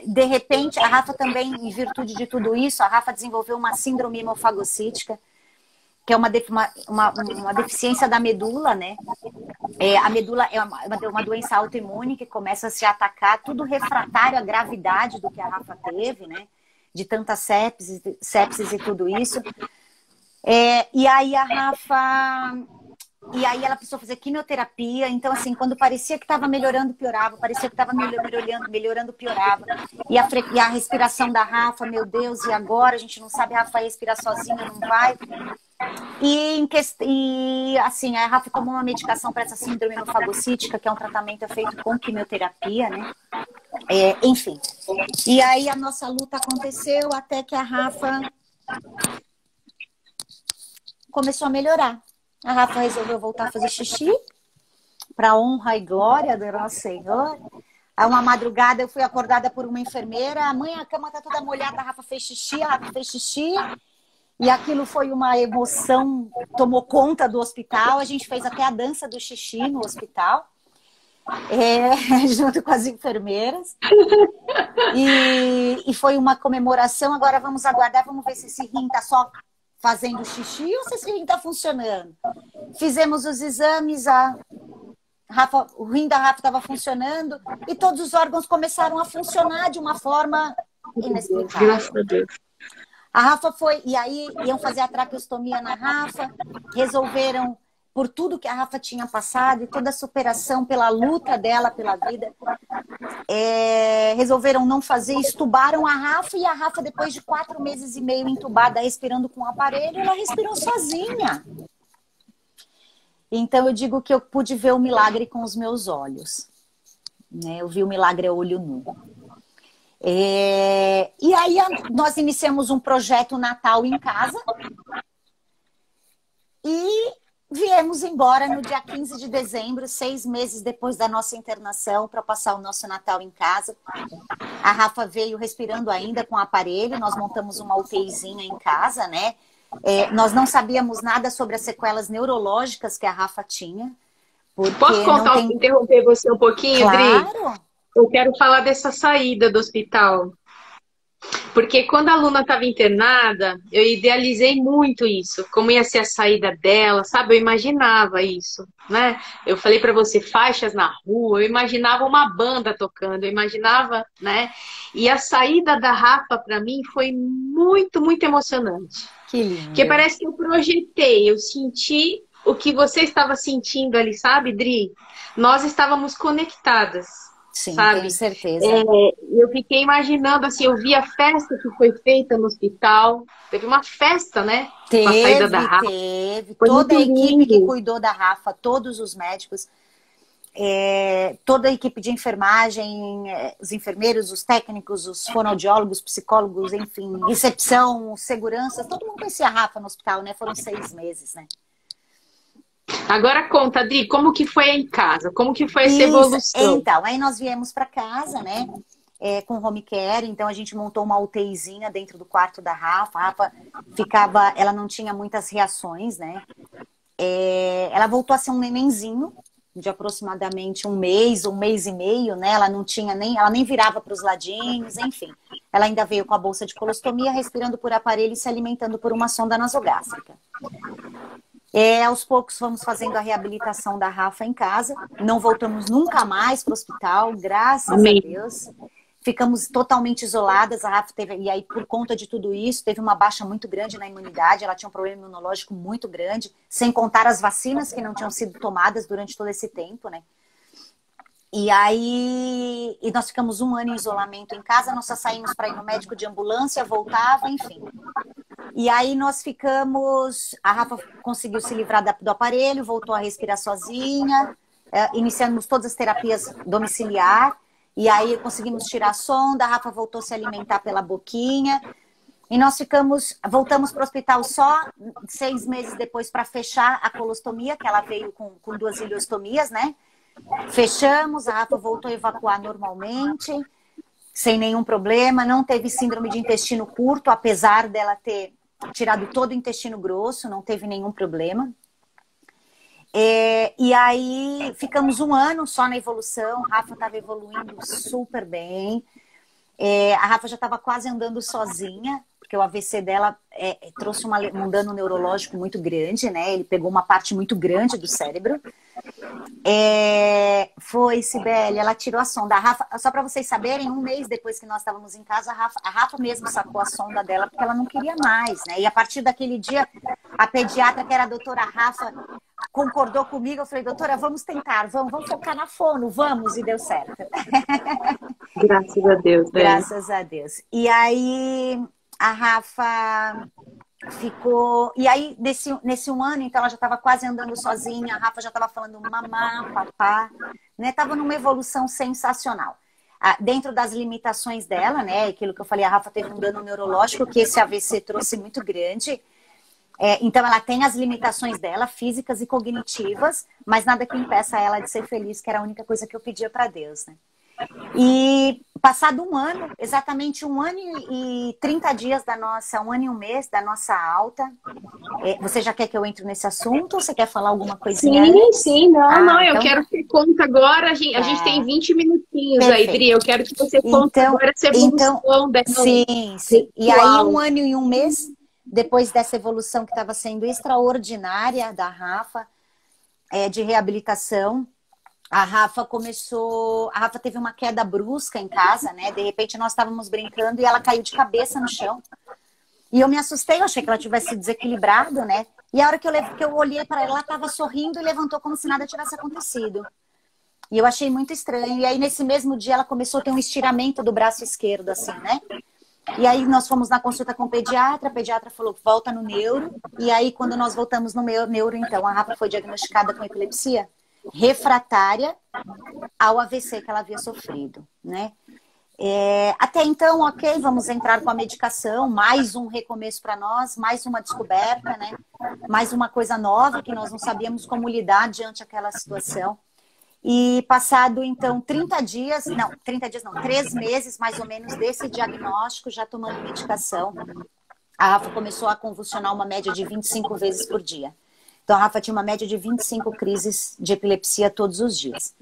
De repente, a Rafa também, em virtude de tudo isso, a Rafa desenvolveu uma síndrome hemofagocítica, que é uma deficiência da medula, né? A medula é uma doença autoimune que começa a se atacar, tudo refratário à gravidade do que a Rafa teve, né? De tanta sepsis e tudo isso. E aí a Rafa... E aí ela precisou fazer quimioterapia. Então, assim, quando parecia que estava melhorando, piorava. Parecia que estava melhorando, piorava. E a respiração da Rafa, meu Deus, e agora? A gente não sabe, a Rafa vai respirar sozinha, não vai. E assim, a Rafa tomou uma medicação para essa síndrome hemofagocítica, que é um tratamento feito com quimioterapia, né? Enfim. E aí a nossa luta aconteceu até que a Rafa começou a melhorar. A Rafa resolveu voltar a fazer xixi, para honra e glória do nosso Senhor. Aí uma madrugada eu fui acordada por uma enfermeira. Mãe, a cama tá toda molhada, a Rafa fez xixi, E aquilo foi uma emoção, tomou conta do hospital. A gente fez até a dança do xixi no hospital, junto com as enfermeiras. E foi uma comemoração. Agora vamos aguardar, vamos ver se esse rim tá só fazendo xixi ou se esse rim tá funcionando. Fizemos os exames, o rim da Rafa estava funcionando e todos os órgãos começaram a funcionar de uma forma inexplicável. Graças a Deus. A Rafa foi, e aí iam fazer a traqueostomia na Rafa, resolveram, por tudo que a Rafa tinha passado e toda a superação pela luta dela pela vida, resolveram não fazer, estubaram a Rafa, e a Rafa, depois de 4 meses e meio entubada, respirando com o aparelho, ela respirou sozinha. Então eu digo que eu pude ver o milagre com os meus olhos, né? Eu vi o milagre a olho nu. E aí nós iniciamos um projeto Natal em casa e viemos embora no dia 15 de dezembro, 6 meses depois da nossa internação, para passar o nosso Natal em casa. A Rafa veio respirando ainda com o aparelho, nós montamos uma UTIzinha em casa, né? Nós não sabíamos nada sobre as sequelas neurológicas que a Rafa tinha. Posso interromper você um pouquinho, claro. Dri? Eu quero falar dessa saída do hospital. Porque quando a Luna estava internada, eu idealizei muito isso. Como ia ser a saída dela, sabe? Eu imaginava isso, né? Eu falei para você, faixas na rua, eu imaginava uma banda tocando, eu imaginava, né? E a saída da Rafa, para mim, foi muito, muito emocionante. Que lindo. Porque parece que eu projetei, eu senti o que você estava sentindo ali, sabe, Dri? Nós estávamos conectadas. Sim, sabe? Tenho certeza. Eu fiquei imaginando, assim, eu vi a festa que foi feita no hospital. Teve uma festa, né? Com a saída da Rafa. Teve. Foi Toda a muito equipe lindo. que cuidou da Rafa, todos os médicos, toda a equipe de enfermagem, os enfermeiros, os técnicos, os fonoaudiólogos, psicólogos, enfim, recepção, segurança, todo mundo conhecia a Rafa no hospital, né? Foram 6 meses, né? Agora conta, Adri, como que foi em casa? Como que foi essa evolução? Então, aí nós viemos para casa, né? com home care, então a gente montou uma UTIzinha dentro do quarto da Rafa. A Rafa ficava, ela não tinha muitas reações, né? Ela voltou a ser um nenenzinho de aproximadamente um mês e meio, né? Ela não tinha ela nem virava para os ladinhos, enfim. Ela ainda veio com a bolsa de colostomia, respirando por aparelho e se alimentando por uma sonda nasogástrica. Aos poucos fomos fazendo a reabilitação da Rafa em casa. Não voltamos nunca mais para o hospital, graças Amém. a Deus. Ficamos totalmente isoladas. A Rafa teve, e aí por conta de tudo isso, teve uma baixa muito grande na imunidade. Ela tinha um problema imunológico muito grande, sem contar as vacinas que não tinham sido tomadas durante todo esse tempo, né? E aí nós ficamos 1 ano em isolamento em casa. Nós só saímos para ir no médico de ambulância, voltava, enfim. E aí nós ficamos... A Rafa conseguiu se livrar do aparelho, voltou a respirar sozinha. Iniciamos todas as terapias domiciliar. E aí conseguimos tirar a sonda, a Rafa voltou a se alimentar pela boquinha. E nós voltamos para o hospital só 6 meses depois para fechar a colostomia, que ela veio com 2 ileostomias, né? Fechamos, a Rafa voltou a evacuar normalmente, sem nenhum problema. Não teve síndrome de intestino curto, apesar dela ter tirado todo o intestino grosso, não teve nenhum problema. E aí ficamos 1 ano só na evolução. A Rafa estava evoluindo super bem. A Rafa já estava quase andando sozinha, porque o AVC dela trouxe um dano neurológico muito grande, né? Ele pegou uma parte muito grande do cérebro. Foi, Cibele, ela tirou a sonda. A Rafa, só para vocês saberem, 1 mês depois que nós estávamos em casa, a Rafa mesmo sacou a sonda dela, porque ela não queria mais, né? E a partir daquele dia, a pediatra, que era a doutora Rafa, concordou comigo. Eu falei, doutora, vamos tentar, vamos focar na fono, vamos, e deu certo. Graças a Deus. Graças a Deus. E aí a Rafa ficou... E aí, nesse 1 ano, então, ela já estava quase andando sozinha, a Rafa já estava falando mamá, papá, né? Estava numa evolução sensacional. Dentro das limitações dela, né? Aquilo que eu falei, a Rafa teve um dano neurológico que esse AVC trouxe muito grande. Então, ela tem as limitações dela, físicas e cognitivas, mas nada que impeça ela de ser feliz, que era a única coisa que eu pedia para Deus, né? E passado 1 ano, exatamente 1 ano e 30 dias 1 ano e 1 mês da nossa alta. Você já quer que eu entre nesse assunto ou você quer falar alguma coisinha? Sim, não, então... eu quero que conta agora. A gente tem 20 minutinhos. Perfeito. Aí, Dri, eu quero que você conte agora essa evolução dela. Sim. E aí 1 ano e 1 mês, depois dessa evolução que estava sendo extraordinária da Rafa, de reabilitação, a Rafa teve uma queda brusca em casa, né? De repente nós estávamos brincando e ela caiu de cabeça no chão. E eu me assustei, eu achei que ela tivesse desequilibrado, né? E a hora que eu olhei para ela, ela estava sorrindo e levantou como se nada tivesse acontecido. E eu achei muito estranho. E aí nesse mesmo dia ela começou a ter um estiramento do braço esquerdo, assim, né? E aí nós fomos na consulta com o pediatra, a pediatra falou, volta no neuro. E aí quando nós voltamos no neuro, então, a Rafa foi diagnosticada com epilepsia refratária ao AVC que ela havia sofrido, né? Até então, ok, vamos entrar com a medicação, mais um recomeço para nós, mais uma descoberta, né? Mais uma coisa nova que nós não sabíamos como lidar diante daquela situação. E passado, então, 3 meses mais ou menos desse diagnóstico, já tomando medicação, a Rafa começou a convulsionar uma média de 25 vezes por dia. Então, a Rafa tinha uma média de 25 crises de epilepsia todos os dias.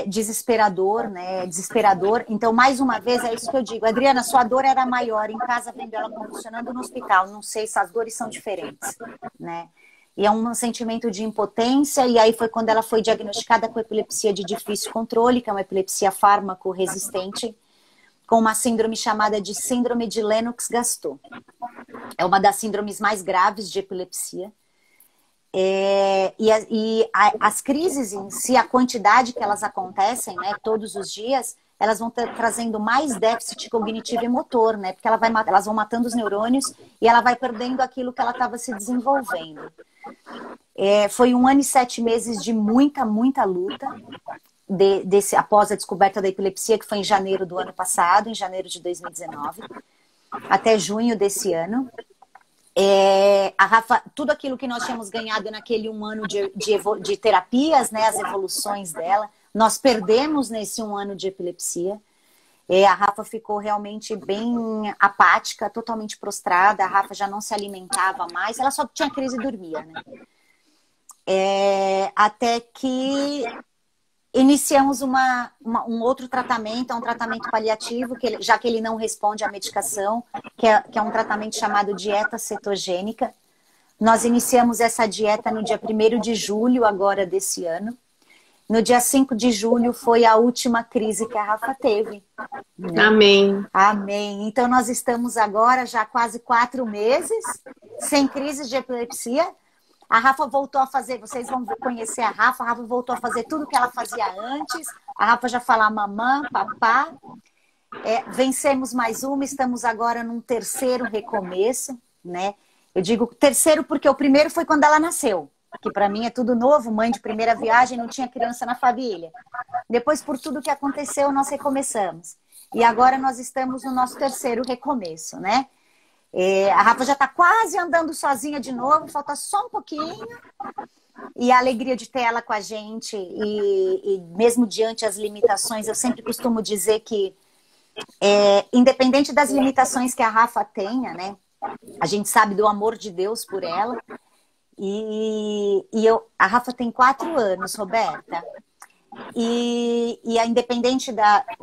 Desesperador, né? Desesperador. Então, mais uma vez, é isso que eu digo. Adriana, sua dor era maior em casa vendo ela convulsionando no hospital. Não sei se as dores são diferentes, né? E é um sentimento de impotência. E aí foi quando ela foi diagnosticada com epilepsia de difícil controle, que é uma epilepsia fármaco resistente, com uma síndrome chamada de síndrome de Lennox-Gastaut. É uma das síndromes mais graves de epilepsia. As crises em si, a quantidade que elas acontecem, né, todos os dias, elas vão trazendo mais déficit cognitivo e motor, né? Porque elas vão matando os neurônios e ela vai perdendo aquilo que ela estava se desenvolvendo. Foi 1 ano e 7 meses de muita luta. Após a descoberta da epilepsia, que foi em janeiro do ano passado, em janeiro de 2019, até junho desse ano. A Rafa, tudo aquilo que nós tínhamos ganhado naquele 1 ano de terapias, né, as evoluções dela, Nós perdemos nesse 1 ano de epilepsia. A Rafa ficou realmente bem apática, totalmente prostrada. A Rafa já não se alimentava mais, ela só tinha crise e dormia, né? Até que iniciamos um outro tratamento, um tratamento paliativo, já que ele não responde à medicação, que é um tratamento chamado dieta cetogênica. Nós iniciamos essa dieta no dia 1º de julho agora desse ano. No dia 5 de julho foi a última crise que a Rafa teve. Né? Amém. Amém. Então nós estamos agora já quase 4 meses sem crise de epilepsia. A Rafa voltou a fazer, vocês vão conhecer a Rafa voltou a fazer tudo que ela fazia antes. A Rafa já fala mamã, papá. Vencemos mais uma, estamos agora num 3º recomeço, né? Eu digo 3º porque o primeiro foi quando ela nasceu. Que para mim é tudo novo, mãe de primeira viagem, não tinha criança na família. Depois, por tudo que aconteceu, nós recomeçamos. E agora nós estamos no nosso 3º recomeço, né? A Rafa já está quase andando sozinha de novo, falta só um pouquinho. E a alegria de ter ela com a gente, e mesmo diante das limitações, eu sempre costumo dizer que, independente das limitações que a Rafa tenha, né? A gente sabe do amor de Deus por ela. A Rafa tem 4 anos, Roberta. Independente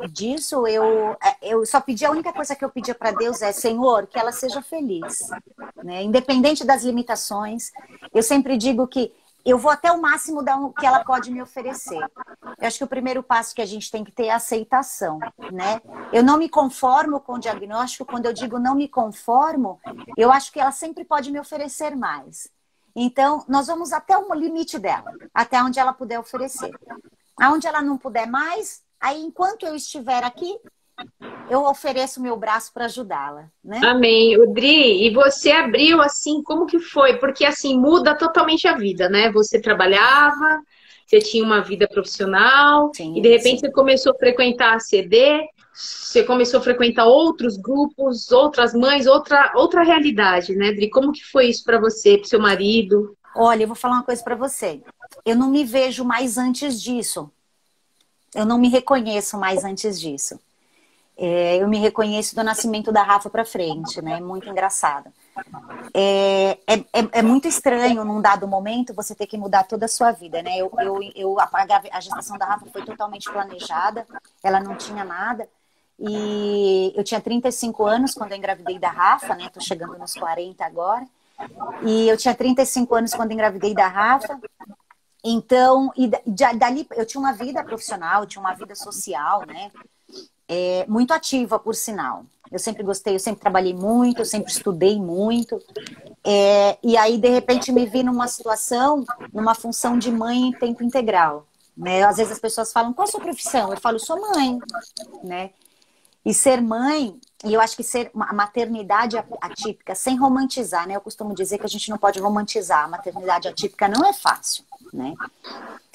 disso, eu só pedi, a única coisa que eu pedia para Deus é, Senhor, que ela seja feliz. Né? Independente das limitações, eu sempre digo que eu vou até o máximo que ela pode me oferecer. Eu acho que o primeiro passo que a gente tem que ter é a aceitação, né? Eu não me conformo com o diagnóstico. Quando eu digo não me conformo, eu acho que ela sempre pode me oferecer mais. Então, nós vamos até o limite dela, até onde ela puder oferecer. Aonde ela não puder mais, aí enquanto eu estiver aqui, eu ofereço meu braço para ajudá-la, né? Amém. Udri, e você abriu assim, como que foi? Porque assim, muda totalmente a vida, né? Você trabalhava, você tinha uma vida profissional, Sim, e de repente sim. você começou a frequentar a CD, você começou a frequentar outros grupos, outras mães, outra realidade, né, Dri? Como que foi isso para você, para seu marido? Olha, eu vou falar uma coisa para você. Eu não me vejo mais antes disso. Eu não me reconheço mais antes disso. Eu me reconheço do nascimento da Rafa para frente, né? Muito engraçado. É muito estranho, num dado momento, você ter que mudar toda a sua vida, né? A gestação da Rafa foi totalmente planejada, ela não tinha nada. E eu tinha 35 anos quando eu engravidei da Rafa, né? Tô chegando nos 40 agora. E eu tinha 35 anos quando engravidei da Rafa. Então, dali eu tinha uma vida profissional, tinha uma vida social, né? Muito ativa, por sinal. Eu sempre gostei, eu sempre trabalhei muito, eu sempre estudei muito. E aí, de repente, me vi numa situação, numa função de mãe em tempo integral. Né? Às vezes as pessoas falam, qual a sua profissão? Eu falo, sou mãe. Né? E ser mãe, e eu acho que ser a maternidade atípica, sem romantizar, né? Eu costumo dizer que a gente não pode romantizar. A maternidade atípica não é fácil, né?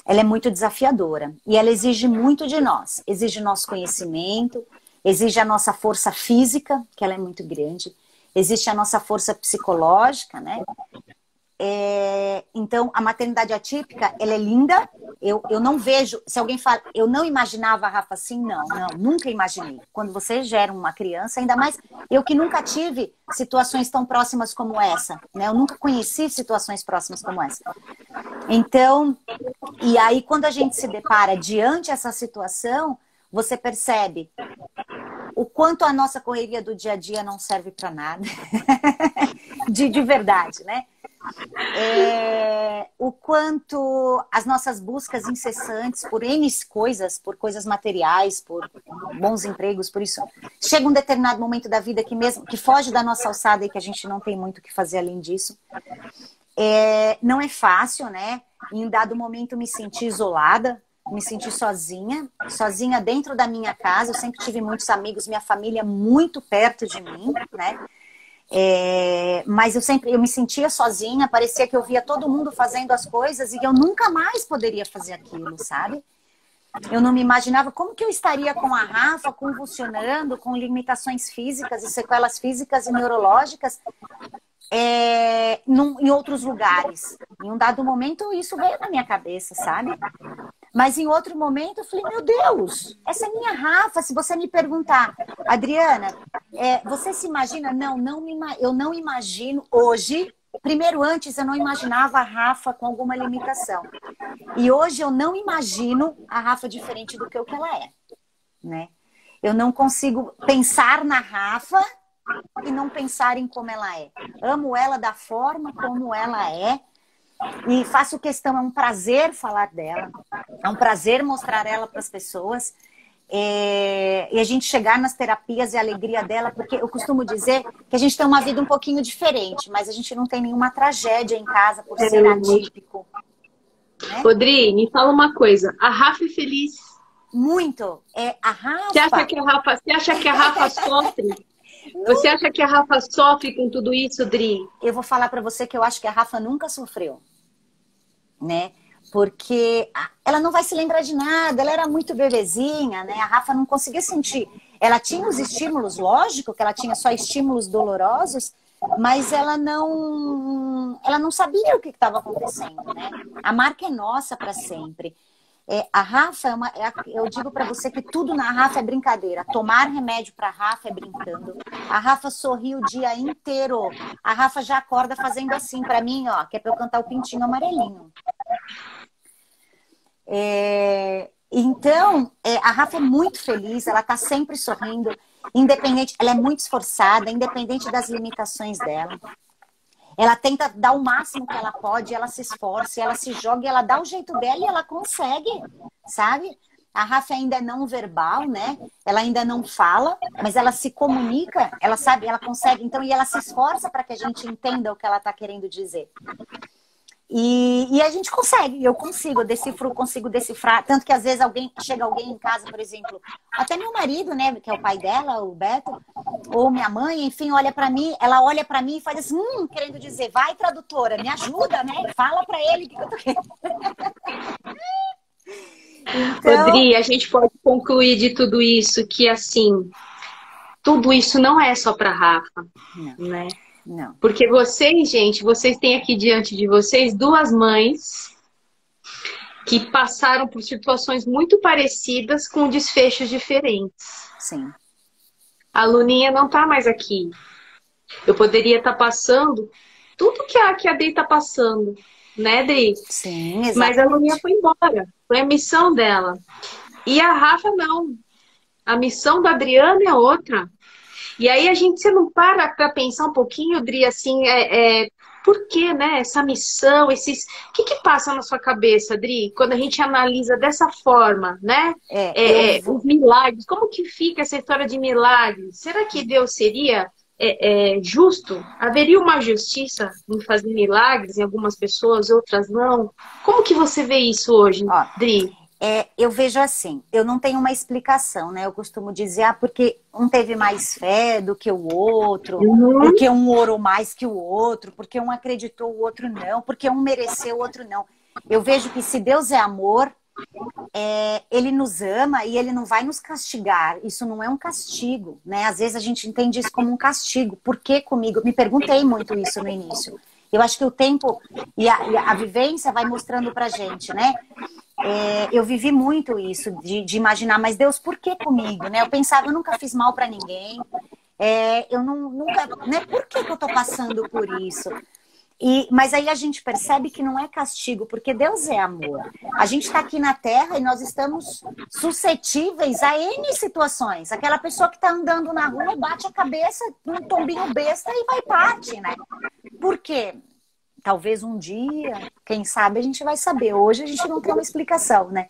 Ela é muito desafiadora e ela exige muito de nós. Exige nosso conhecimento, exige a nossa força física, que ela é muito grande, existe a nossa força psicológica, né? Então, a maternidade atípica, ela é linda. Eu não vejo, se alguém fala, eu não imaginava a Rafa assim, não, nunca imaginei. Quando você gera uma criança, ainda mais eu que nunca tive situações tão próximas como essa, né? Eu nunca conheci situações próximas como essa. Então, e aí quando a gente se depara diante dessa situação, você percebe o quanto a nossa correria do dia a dia não serve para nada. de verdade, né? O quanto as nossas buscas incessantes por N coisas, por coisas materiais, por bons empregos, por isso chega um determinado momento da vida que foge da nossa alçada e que a gente não tem muito o que fazer além disso. Não é fácil, né? Em um dado momento me senti isolada, me senti sozinha dentro da minha casa. Eu sempre tive muitos amigos, minha família muito perto de mim, né? Mas eu me sentia sozinha, parecia que eu via todo mundo fazendo as coisas e eu nunca mais poderia fazer aquilo, sabe? Eu não me imaginava como que eu estaria com a Rafa convulsionando, com limitações físicas e sequelas físicas e neurológicas em outros lugares. Em um dado momento isso veio na minha cabeça, sabe? Mas em outro momento eu falei, meu Deus, essa é minha Rafa. Se você me perguntar, Adriana, você se imagina? Não, eu não imagino hoje. Primeiro, antes eu não imaginava a Rafa com alguma limitação. E hoje eu não imagino a Rafa diferente do que o que ela é, né? Eu não consigo pensar na Rafa e não pensar em como ela é. Amo ela da forma como ela é. E faço questão, é um prazer falar dela, é um prazer mostrar ela para as pessoas, e a gente chegar nas terapias e a alegria dela, porque eu costumo dizer que a gente tem uma vida um pouquinho diferente, mas a gente não tem nenhuma tragédia em casa por ser atípico. Né? Rodri, me fala uma coisa, a Rafa é feliz? Muito. A Rafa... Você acha que a Rafa sofre? Você acha que a Rafa sofre com tudo isso, Dri? Eu vou falar para você que eu acho que a Rafa nunca sofreu, né? Porque ela não vai se lembrar de nada, ela era muito bebezinha, né? A Rafa não conseguia sentir. Ela tinha os estímulos, lógico que ela tinha só estímulos dolorosos, mas ela não sabia o que estava acontecendo, né? A marca é nossa para sempre. A Rafa eu digo para você que tudo na Rafa é brincadeira. Tomar remédio para a Rafa é brincando. A Rafa sorri o dia inteiro. A Rafa já acorda fazendo assim para mim, ó, que é para eu cantar o pintinho amarelinho. Então, a Rafa é muito feliz, ela tá sempre sorrindo, independente, ela é muito esforçada, independente das limitações dela. Ela tenta dar o máximo que ela pode, ela se esforça, ela se joga, ela dá o jeito dela e ela consegue, sabe? A Rafa ainda é não verbal, né? Ela ainda não fala, mas ela se comunica, ela sabe, ela consegue, então, e ela se esforça para que a gente entenda o que ela está querendo dizer. E a gente consegue, eu consigo decifrar, tanto que às vezes chega alguém em casa, por exemplo, até meu marido, né, que é o pai dela, o Beto, ou minha mãe, enfim, olha para mim, ela olha para mim e faz assim, querendo dizer, vai tradutora, me ajuda, né, fala para ele o que eu tô querendo. Então... Rodri, a gente pode concluir de tudo isso que, assim, tudo isso não é só para Rafa, né? Não. Porque vocês, gente, vocês têm aqui diante de vocês duas mães que passaram por situações muito parecidas com desfechos diferentes. Sim. A Luninha não tá mais aqui. Eu poderia estar passando tudo que a Dri tá passando, né, Dri? Sim, exatamente. Mas a Luninha foi embora. Foi a missão dela. E a Rafa não. A missão da Adriana é outra. E aí você não para pensar um pouquinho, Dri, assim, por que, né, essa missão, o que passa na sua cabeça, Dri, quando a gente analisa dessa forma, né, os milagres, como que fica essa história de milagres? Será que Deus seria justo? Haveria uma justiça em fazer milagres em algumas pessoas, outras não? Como que você vê isso hoje, Dri? Eu vejo assim, eu não tenho uma explicação, né? Eu costumo dizer, porque um teve mais fé do que o outro, porque um orou mais que o outro, porque um acreditou, o outro não, porque um mereceu, o outro não. Eu vejo que se Deus é amor, Ele nos ama e Ele não vai nos castigar. Isso não é um castigo, né? Às vezes a gente entende isso como um castigo. Por que comigo? Me perguntei muito isso no início. Eu acho que o tempo e a vivência vai mostrando pra gente, né? Eu vivi muito isso, de imaginar, mas Deus, por que comigo? Né? Eu pensava, eu nunca fiz mal para ninguém, eu nunca, né? Por que eu tô passando por isso? Mas aí a gente percebe que não é castigo, porque Deus é amor. A gente está aqui na Terra e nós estamos suscetíveis a N situações. Aquela pessoa que está andando na rua bate a cabeça num tombinho besta e vai parte, né? Por quê? Talvez um dia, quem sabe, a gente vai saber. Hoje a gente não tem uma explicação, né?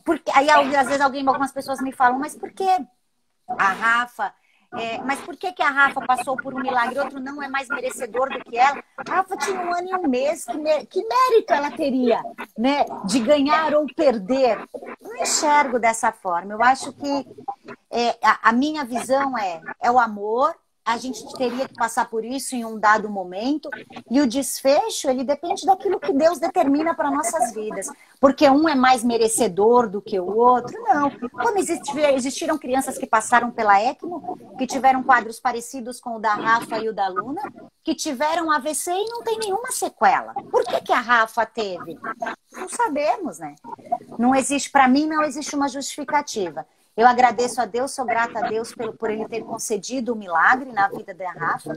Porque, aí às vezes algumas pessoas me falam, mas por que a Rafa... mas por que a Rafa passou por um milagre e outro não é mais merecedor do que ela? A Rafa tinha 1 ano e 1 mês, que mérito ela teria, né? De ganhar ou perder? Eu não enxergo dessa forma. Eu acho que a minha visão é o amor. A gente teria que passar por isso em um dado momento. E o desfecho, ele depende daquilo que Deus determina para nossas vidas. Porque um é mais merecedor do que o outro, não. Como existiram crianças que passaram pela ECMO, que tiveram quadros parecidos com o da Rafa e o da Luna, que tiveram AVC e não tem nenhuma sequela. Por que a Rafa teve? não sabemos, né? Não existe, para mim, não existe uma justificativa. Eu agradeço a Deus, sou grata a Deus por Ele ter concedido o milagre na vida da Rafa,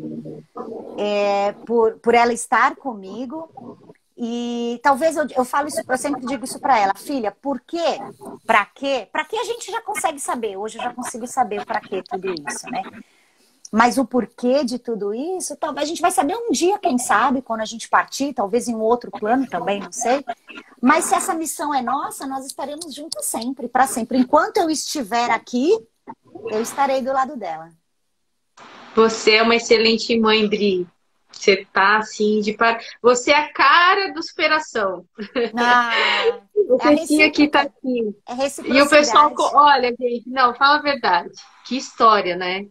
por ela estar comigo. E talvez eu falo isso, eu sempre digo isso para ela, filha, por quê? Para quê? Para quê a gente já consegue saber, hoje eu já consigo saber para quê tudo isso, né? Mas o porquê de tudo isso, talvez a gente vai saber um dia, quem sabe, quando a gente partir, talvez em um outro plano também, não sei. Mas se essa missão é nossa, nós estaremos juntas sempre, para sempre. Enquanto eu estiver aqui, eu estarei do lado dela. Você é uma excelente mãe, Dri. Você tá assim de par... Você é a cara do superação. Você tinha que estar aqui. É reciprocidade. E o pessoal, olha, gente, não, fala a verdade. Que história, né?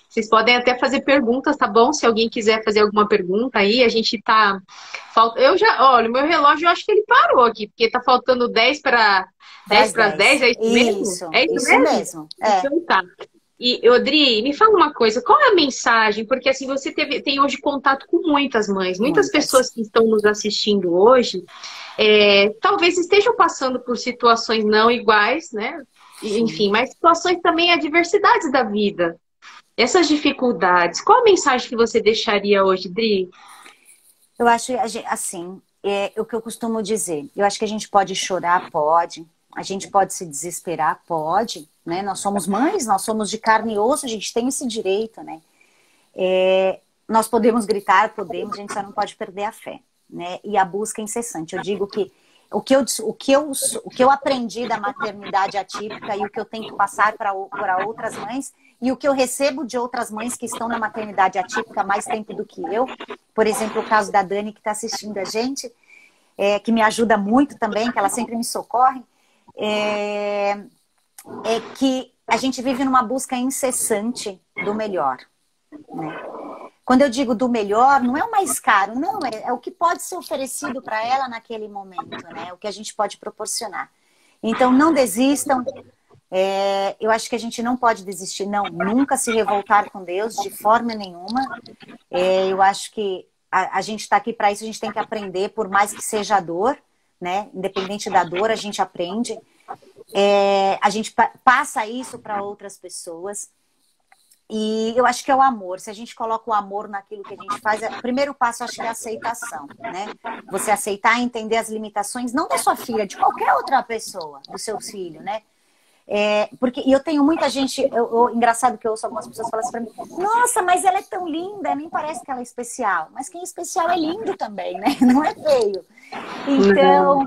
Vocês podem até fazer perguntas, tá bom? Se alguém quiser fazer alguma pergunta aí, a gente tá... Eu já... Olha, o meu relógio, eu acho que ele parou aqui, porque tá faltando 10 para 10, é isso mesmo? É isso mesmo? É. Então tá. E, Odri, me fala uma coisa, qual é a mensagem? Porque assim, você tem hoje contato com muitas mães, muitas pessoas que estão nos assistindo hoje, talvez estejam passando por situações não iguais, né? Enfim, mas situações também, adversidades da vida. Essas dificuldades, qual a mensagem que você deixaria hoje, Dri? Eu acho, assim, o que eu costumo dizer, eu acho que a gente pode chorar, pode, a gente pode se desesperar, pode, né? Nós somos mães, nós somos de carne e osso, a gente tem esse direito, né? Nós podemos gritar, podemos, a gente só não pode perder a fé, né? E a busca incessante. Eu digo que o que eu aprendi da maternidade atípica e o que eu tenho que passar para outras mães e o que eu recebo de outras mães que estão na maternidade atípica há mais tempo do que eu, por exemplo, o caso da Dani que está assistindo a gente, que me ajuda muito também, que ela sempre me socorre, é que a gente vive numa busca incessante do melhor, né? Quando eu digo do melhor, não é o mais caro, não, é o que pode ser oferecido para ela naquele momento, né? O que a gente pode proporcionar. Então, não desistam. Eu acho que a gente não pode desistir, não. Nunca se revoltar com Deus, de forma nenhuma. Eu acho que a gente está aqui para isso, a gente tem que aprender, por mais que seja a dor, né? Independente da dor, a gente aprende. A gente passa isso para outras pessoas. E eu acho que é o amor. Se a gente coloca o amor naquilo que a gente faz, o primeiro passo, acho que é a aceitação, né? Você aceitar e entender as limitações, não da sua filha, de qualquer outra pessoa, do seu filho, né? Porque eu tenho muita gente, engraçado que eu ouço algumas pessoas falando assim pra mim, nossa, mas ela é tão linda, nem parece que ela é especial. Mas quem é especial é lindo também, né? Não é feio. Então,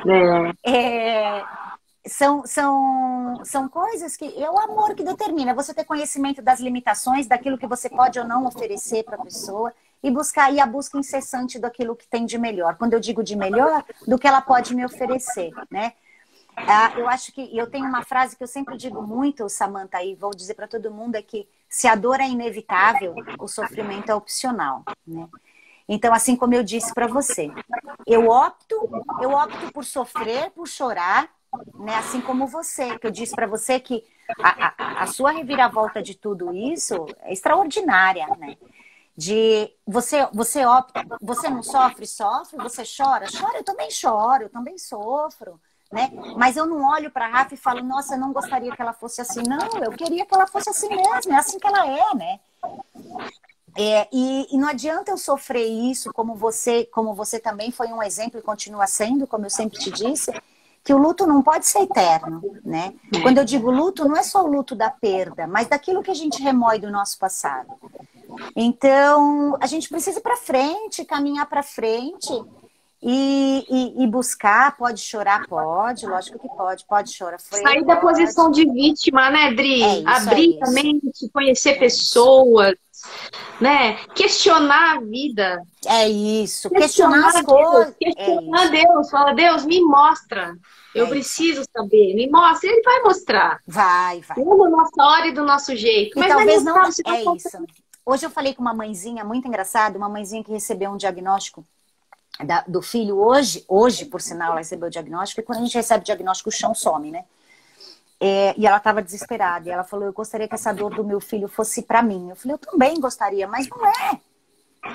são coisas que é o amor que determina. Você ter conhecimento das limitações, daquilo que você pode ou não oferecer para a pessoa e buscar aí a busca incessante daquilo que tem de melhor. Quando eu digo de melhor, do que ela pode me oferecer, né? Eu acho que eu tenho uma frase que eu sempre digo muito, Samantha, e vou dizer para todo mundo, é que se a dor é inevitável, o sofrimento é opcional, né? Então, assim como eu disse para você, eu opto por sofrer, por chorar, né? Assim como você, que eu disse para você que a sua reviravolta de tudo isso é extraordinária, né? Você opta, você não sofre, você chora, eu também choro, eu também sofro, né? Mas eu não olho para a Rafa e falo, nossa, eu não gostaria que ela fosse assim. Não, eu queria que ela fosse assim mesmo, é assim que ela é, né? E não adianta eu sofrer isso, como você também foi um exemplo e continua sendo, como eu sempre te disse, que o luto não pode ser eterno, né? Quando eu digo luto, não é só o luto da perda, mas daquilo que a gente remói do nosso passado. Então, a gente precisa ir para frente, caminhar para frente e buscar. Pode chorar, pode, lógico que pode chorar. Sair da posição de vítima, né, Dri? Abrir a mente, conhecer É pessoas, né? Questionar a vida. É isso, questionar as coisas. Questionar Deus, fala, Deus, me mostra. Eu preciso saber, me mostra. Ele vai mostrar. Vai. Da nossa hora e do nosso jeito. E mas talvez não é isso. Hoje eu falei com uma mãezinha muito engraçada, uma mãezinha que recebeu um diagnóstico do filho hoje, por sinal, ela recebeu o diagnóstico, e quando a gente recebe o diagnóstico, o chão some, né? E ela estava desesperada, e ela falou, eu gostaria que essa dor do meu filho fosse para mim. Eu falei, eu também gostaria, mas não é.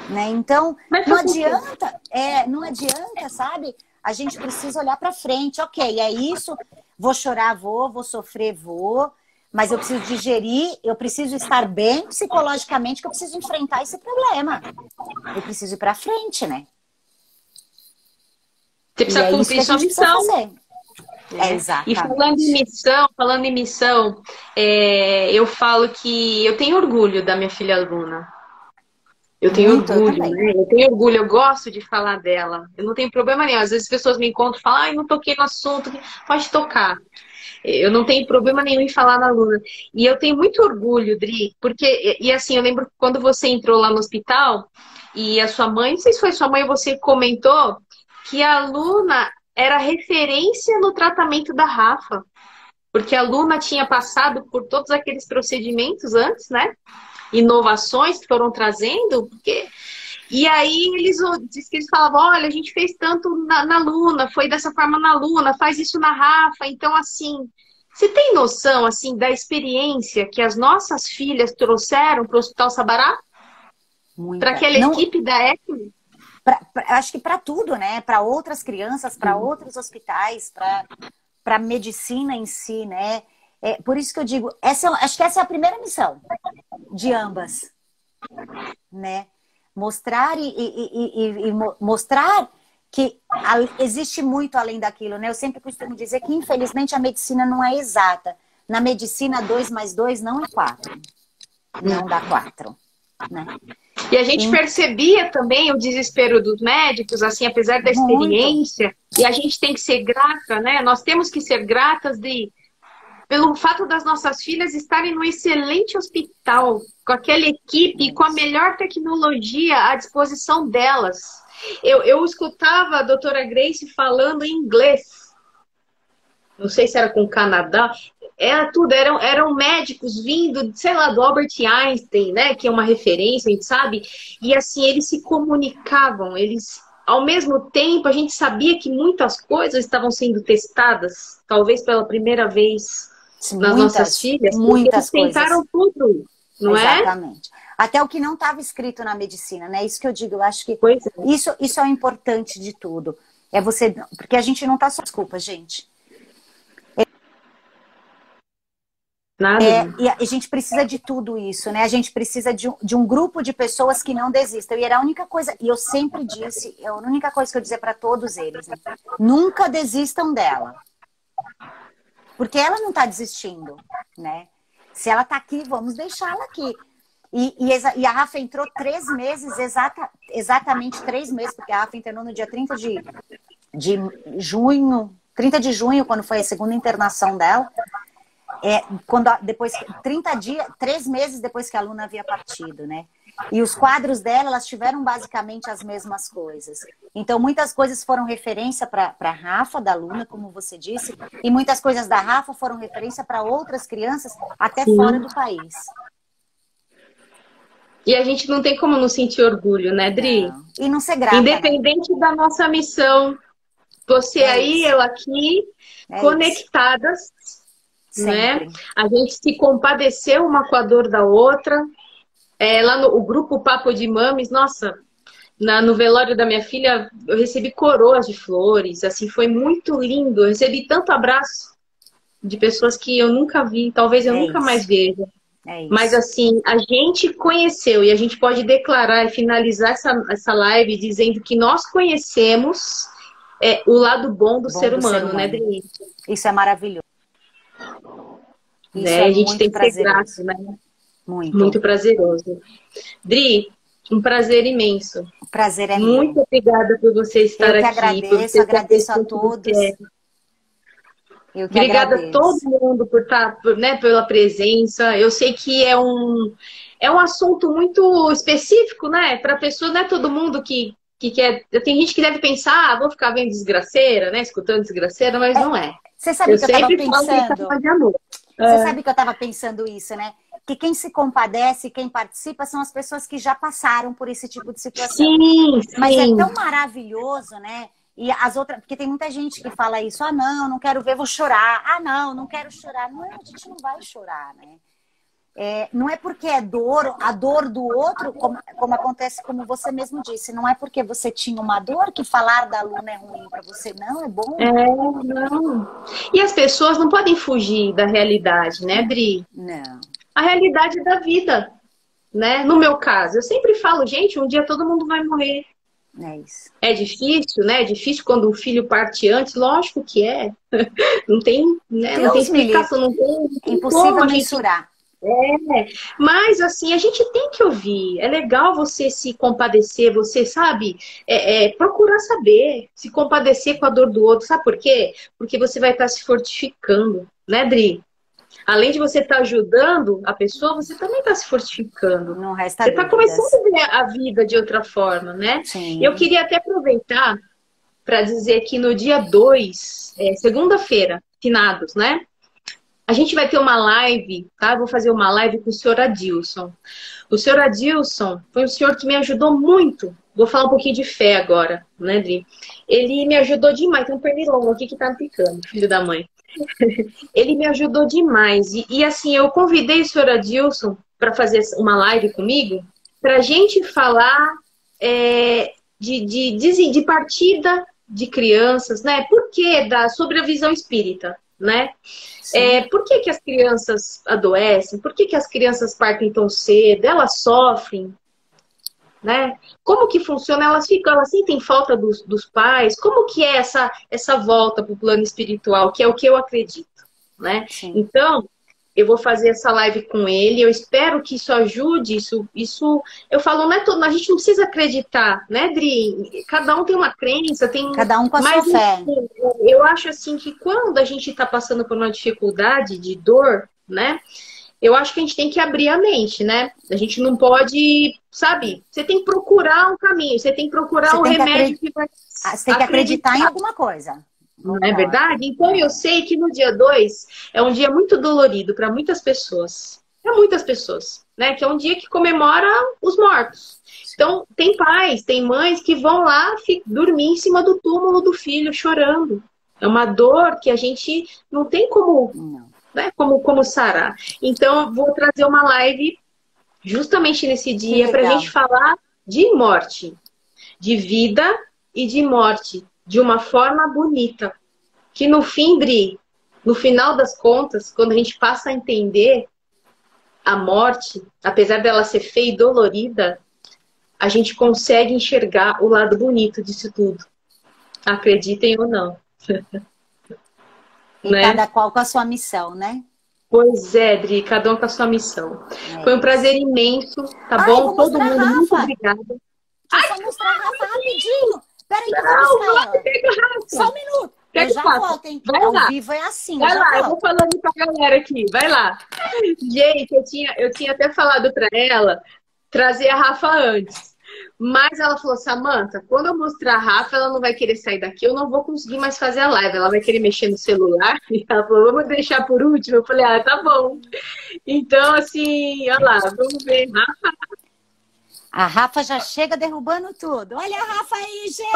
Né? Então, não adianta, sabe? a gente precisa olhar para frente. Ok, é isso, vou chorar, vou sofrer, vou, mas eu preciso digerir, eu preciso estar bem psicologicamente, que eu preciso enfrentar esse problema. Eu preciso ir para frente, né? Você precisa cumprir sua missão. Exato. E falando em missão, eu falo que eu tenho orgulho da minha filha Luna. Eu tenho orgulho, né? Eu tenho orgulho, eu gosto de falar dela. Eu não tenho problema nenhum. Às vezes as pessoas me encontram e falam, ai, não toquei no assunto. Pode tocar. Eu não tenho problema nenhum em falar na Luna. E eu tenho muito orgulho, Dri, porque, e assim, eu lembro que quando você entrou lá no hospital e a sua mãe, não sei se foi sua mãe ou você comentou, que a Luna era referência no tratamento da Rafa. Porque a Luna tinha passado por todos aqueles procedimentos antes, né? Inovações que foram trazendo, porque... E aí diz que eles falavam, olha, a gente fez tanto na Luna, foi dessa forma na Luna, faz isso na Rafa. Então, assim, você tem noção, assim, da experiência que as nossas filhas trouxeram para o Hospital Sabará? Para aquela equipe da ECMO? Acho que para tudo, né? Para outras crianças, para outros hospitais, para medicina em si, né? Por isso que eu digo, acho que essa é a primeira missão de ambas, né? Mostrar e mostrar que existe muito além daquilo, né? Eu sempre costumo dizer que, infelizmente, a medicina não é exata. Na medicina, 2 mais 2 não é 4. Não dá 4, né? E a gente percebia também o desespero dos médicos, assim, apesar da experiência. E a gente tem que ser grata, né? Nós temos que ser gratas pelo fato das nossas filhas estarem num excelente hospital, com aquela equipe, com a melhor tecnologia à disposição delas. Eu escutava a doutora Grace falando em inglês. Não sei se era com o Canadá. Era tudo, eram médicos vindo, sei lá, do Albert Einstein, né? Que é uma referência, a gente sabe. E assim, eles se comunicavam, ao mesmo tempo, a gente sabia que muitas coisas estavam sendo testadas, talvez pela primeira vez nas nossas filhas, muitas eles tentaram tudo, não é? Exatamente. Até o que não estava escrito na medicina, né? Isso que eu digo, eu acho que isso é o importante de tudo. É você, porque a gente não está só, desculpa, gente. E a gente precisa de tudo isso, né? A gente precisa de um grupo de pessoas que não desistam. E era a única coisa, e eu sempre disse, a única coisa que eu dizia para todos eles, né? Nunca desistam dela. Porque ela não está desistindo, né? Se ela está aqui, vamos deixá-la aqui. E a Rafa entrou 3 meses, exatamente 3 meses, porque a Rafa entrou no dia 30 de junho, quando foi a segunda internação dela. Depois, 3 meses depois que a Luna havia partido, né? E os quadros dela, elas tiveram basicamente as mesmas coisas. Então, muitas coisas foram referência para a Rafa, da Luna, como você disse, e muitas coisas da Rafa foram referência para outras crianças, até fora do país. E a gente não tem como não sentir orgulho, né, Dri? Não. E não ser grata, independente da nossa missão, você aí, eu aqui, conectadas, né? A gente se compadeceu uma com a dor da outra. Lá no grupo Papo de Mames, nossa, no velório da minha filha, eu recebi coroas de flores, assim, foi muito lindo. Eu recebi tanto abraço de pessoas que eu nunca vi, talvez eu nunca mais veja. Mas assim, a gente conheceu e a gente pode declarar e finalizar essa live dizendo que nós conhecemos o lado bom do ser humano, né, Dri? Isso é maravilhoso. Isso a gente tem que ser grato, né? Muito prazeroso. Dri, um prazer imenso. O prazer é muito meu. Obrigada por você estar aqui. Agradeço a todos. Obrigada a todo mundo por estar, né, pela presença. Eu sei que é um assunto muito específico, né? Para pessoa, não é todo mundo que quer. Tem gente que deve pensar, vou ficar vendo desgraceira, né? Escutando desgraceira, mas não é. Você sabe que eu estava pensando. Você sabe que eu estava pensando isso, né? Que quem se compadece, quem participa, são as pessoas que já passaram por esse tipo de situação. Sim. Mas é tão maravilhoso, né? E as outras, porque tem muita gente que fala isso, não quero ver, vou chorar. Não quero chorar. Não, a gente não vai chorar, né? não é porque é dor, a dor do outro, como acontece, como você mesmo disse, não é porque você tinha uma dor que falar da aluna é ruim para você, não, é bom. Não. E as pessoas não podem fugir da realidade, né, Dri? Não. A realidade da vida, né? No meu caso, eu sempre falo, gente, um dia todo mundo vai morrer. É isso. É difícil, né? É difícil quando um filho parte antes, lógico que é. Não tem, né? Não tem explicação, não tem impossível como mensurar. Mas assim, a gente tem que ouvir. É legal você se compadecer, você sabe, procurar saber, se compadecer com a dor do outro. Sabe por quê? Porque você vai estar se fortificando, né, Dri? Além de você estar ajudando a pessoa, você também está se fortificando. Não resta Você está dúvidas. começando a ver a vida de outra forma, né? Sim. Eu queria até aproveitar para dizer que no dia 2, segunda-feira, finados, né? A gente vai ter uma live, tá? Eu vou fazer uma live com o senhor Adilson. O senhor Adilson foi um senhor que me ajudou muito. Vou falar um pouquinho de fé agora, né, Dri? Ele me ajudou demais. Tem um pernilongo aqui que tá me picando, filho da mãe. Ele me ajudou demais. E assim, eu convidei o senhor Adilson para fazer uma live comigo, para a gente falar de partida de crianças, né? Por que sobre a visão espírita, né? Por que que as crianças adoecem? Por que que as crianças partem tão cedo? Elas sofrem, né? Como que funciona? Elas sentem falta dos pais? Como que é essa volta para o plano espiritual? Que é o que eu acredito, né? Sim. Então, eu vou fazer essa live com ele. Eu espero que isso ajude. Isso eu falo, não é todo, a gente não precisa acreditar, né, Dri? Cada um tem uma crença, tem cada um com a sua fé. Eu acho assim que quando a gente está passando por uma dificuldade de dor, né? Eu acho que a gente tem que abrir a mente, né? A gente não pode, sabe? Você tem que procurar um caminho, você tem que procurar um remédio que vai. Você tem que acreditar em alguma coisa. Não é verdade? Então eu sei que no dia 2 é um dia muito dolorido para muitas pessoas. Para muitas pessoas, né? Que é um dia que comemora os mortos. Então, tem pais, tem mães que vão lá dormir em cima do túmulo do filho chorando. É uma dor que a gente não tem como. Não. Né? Como sarar. Então, vou trazer uma live justamente nesse dia para a gente falar de morte, de vida e de morte, de uma forma bonita. Que no fim, Dri, no final das contas, quando a gente passa a entender a morte, apesar dela ser feia e dolorida, a gente consegue enxergar o lado bonito disso tudo. Acreditem ou não. E cada qual com a sua missão, né? Pois é, Dri, cada um com a sua missão. Foi um prazer imenso, tá bom? Todo mundo, muito obrigada. Deixa eu só mostrar a Rafa rapidinho. Peraí, que eu vou buscar ela. Só um minuto. Eu já volto, hein? Ao vivo é assim. Vai lá, eu vou falando pra galera aqui. Vai lá. Gente, eu tinha até falado pra ela trazer a Rafa antes. Mas ela falou, Samantha, quando eu mostrar a Rafa, ela não vai querer sair daqui, eu não vou conseguir mais fazer a live. Ela vai querer mexer no celular. E ela falou, vamos deixar por último. Eu falei, tá bom. Então, assim, olha lá, vamos ver. Rafa. A Rafa já chega derrubando tudo. Olha a Rafa aí, gente!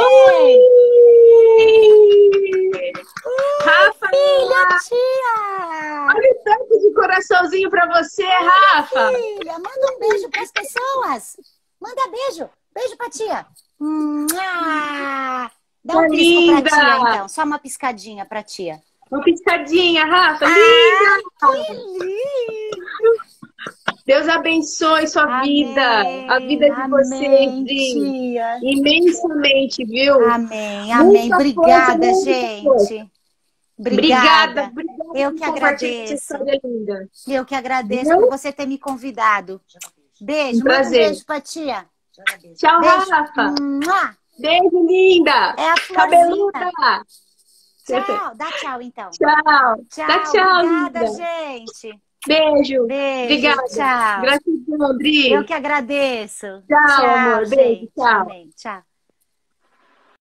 Rafa! Filha, tia! Olha o tanto de coraçãozinho pra você, Rafa! Filha, manda um beijo pras pessoas! Manda beijo! Beijo pra tia! Dá um pisco pra tia, então. Só uma piscadinha pra tia. Uma piscadinha, Rafa! Linda! Que lindo! Deus abençoe sua vida, a vida de vocês, tia. Imensamente, viu? Amém, amém. Obrigada, gente. Obrigada. Eu que agradeço. Eu que agradeço por você ter me convidado. Beijo, manda um beijo pra tia. Tchau, Rafa. Beijo, linda. É a florzinha. Cabeluda. Tchau, dá tchau então. Tchau. Dá tchau, obrigada, linda. gente. Beijo. Obrigada. Tchau. Gratidão, Dri. Eu que agradeço. Tchau, amor. Beijo, tchau. Amém. Tchau.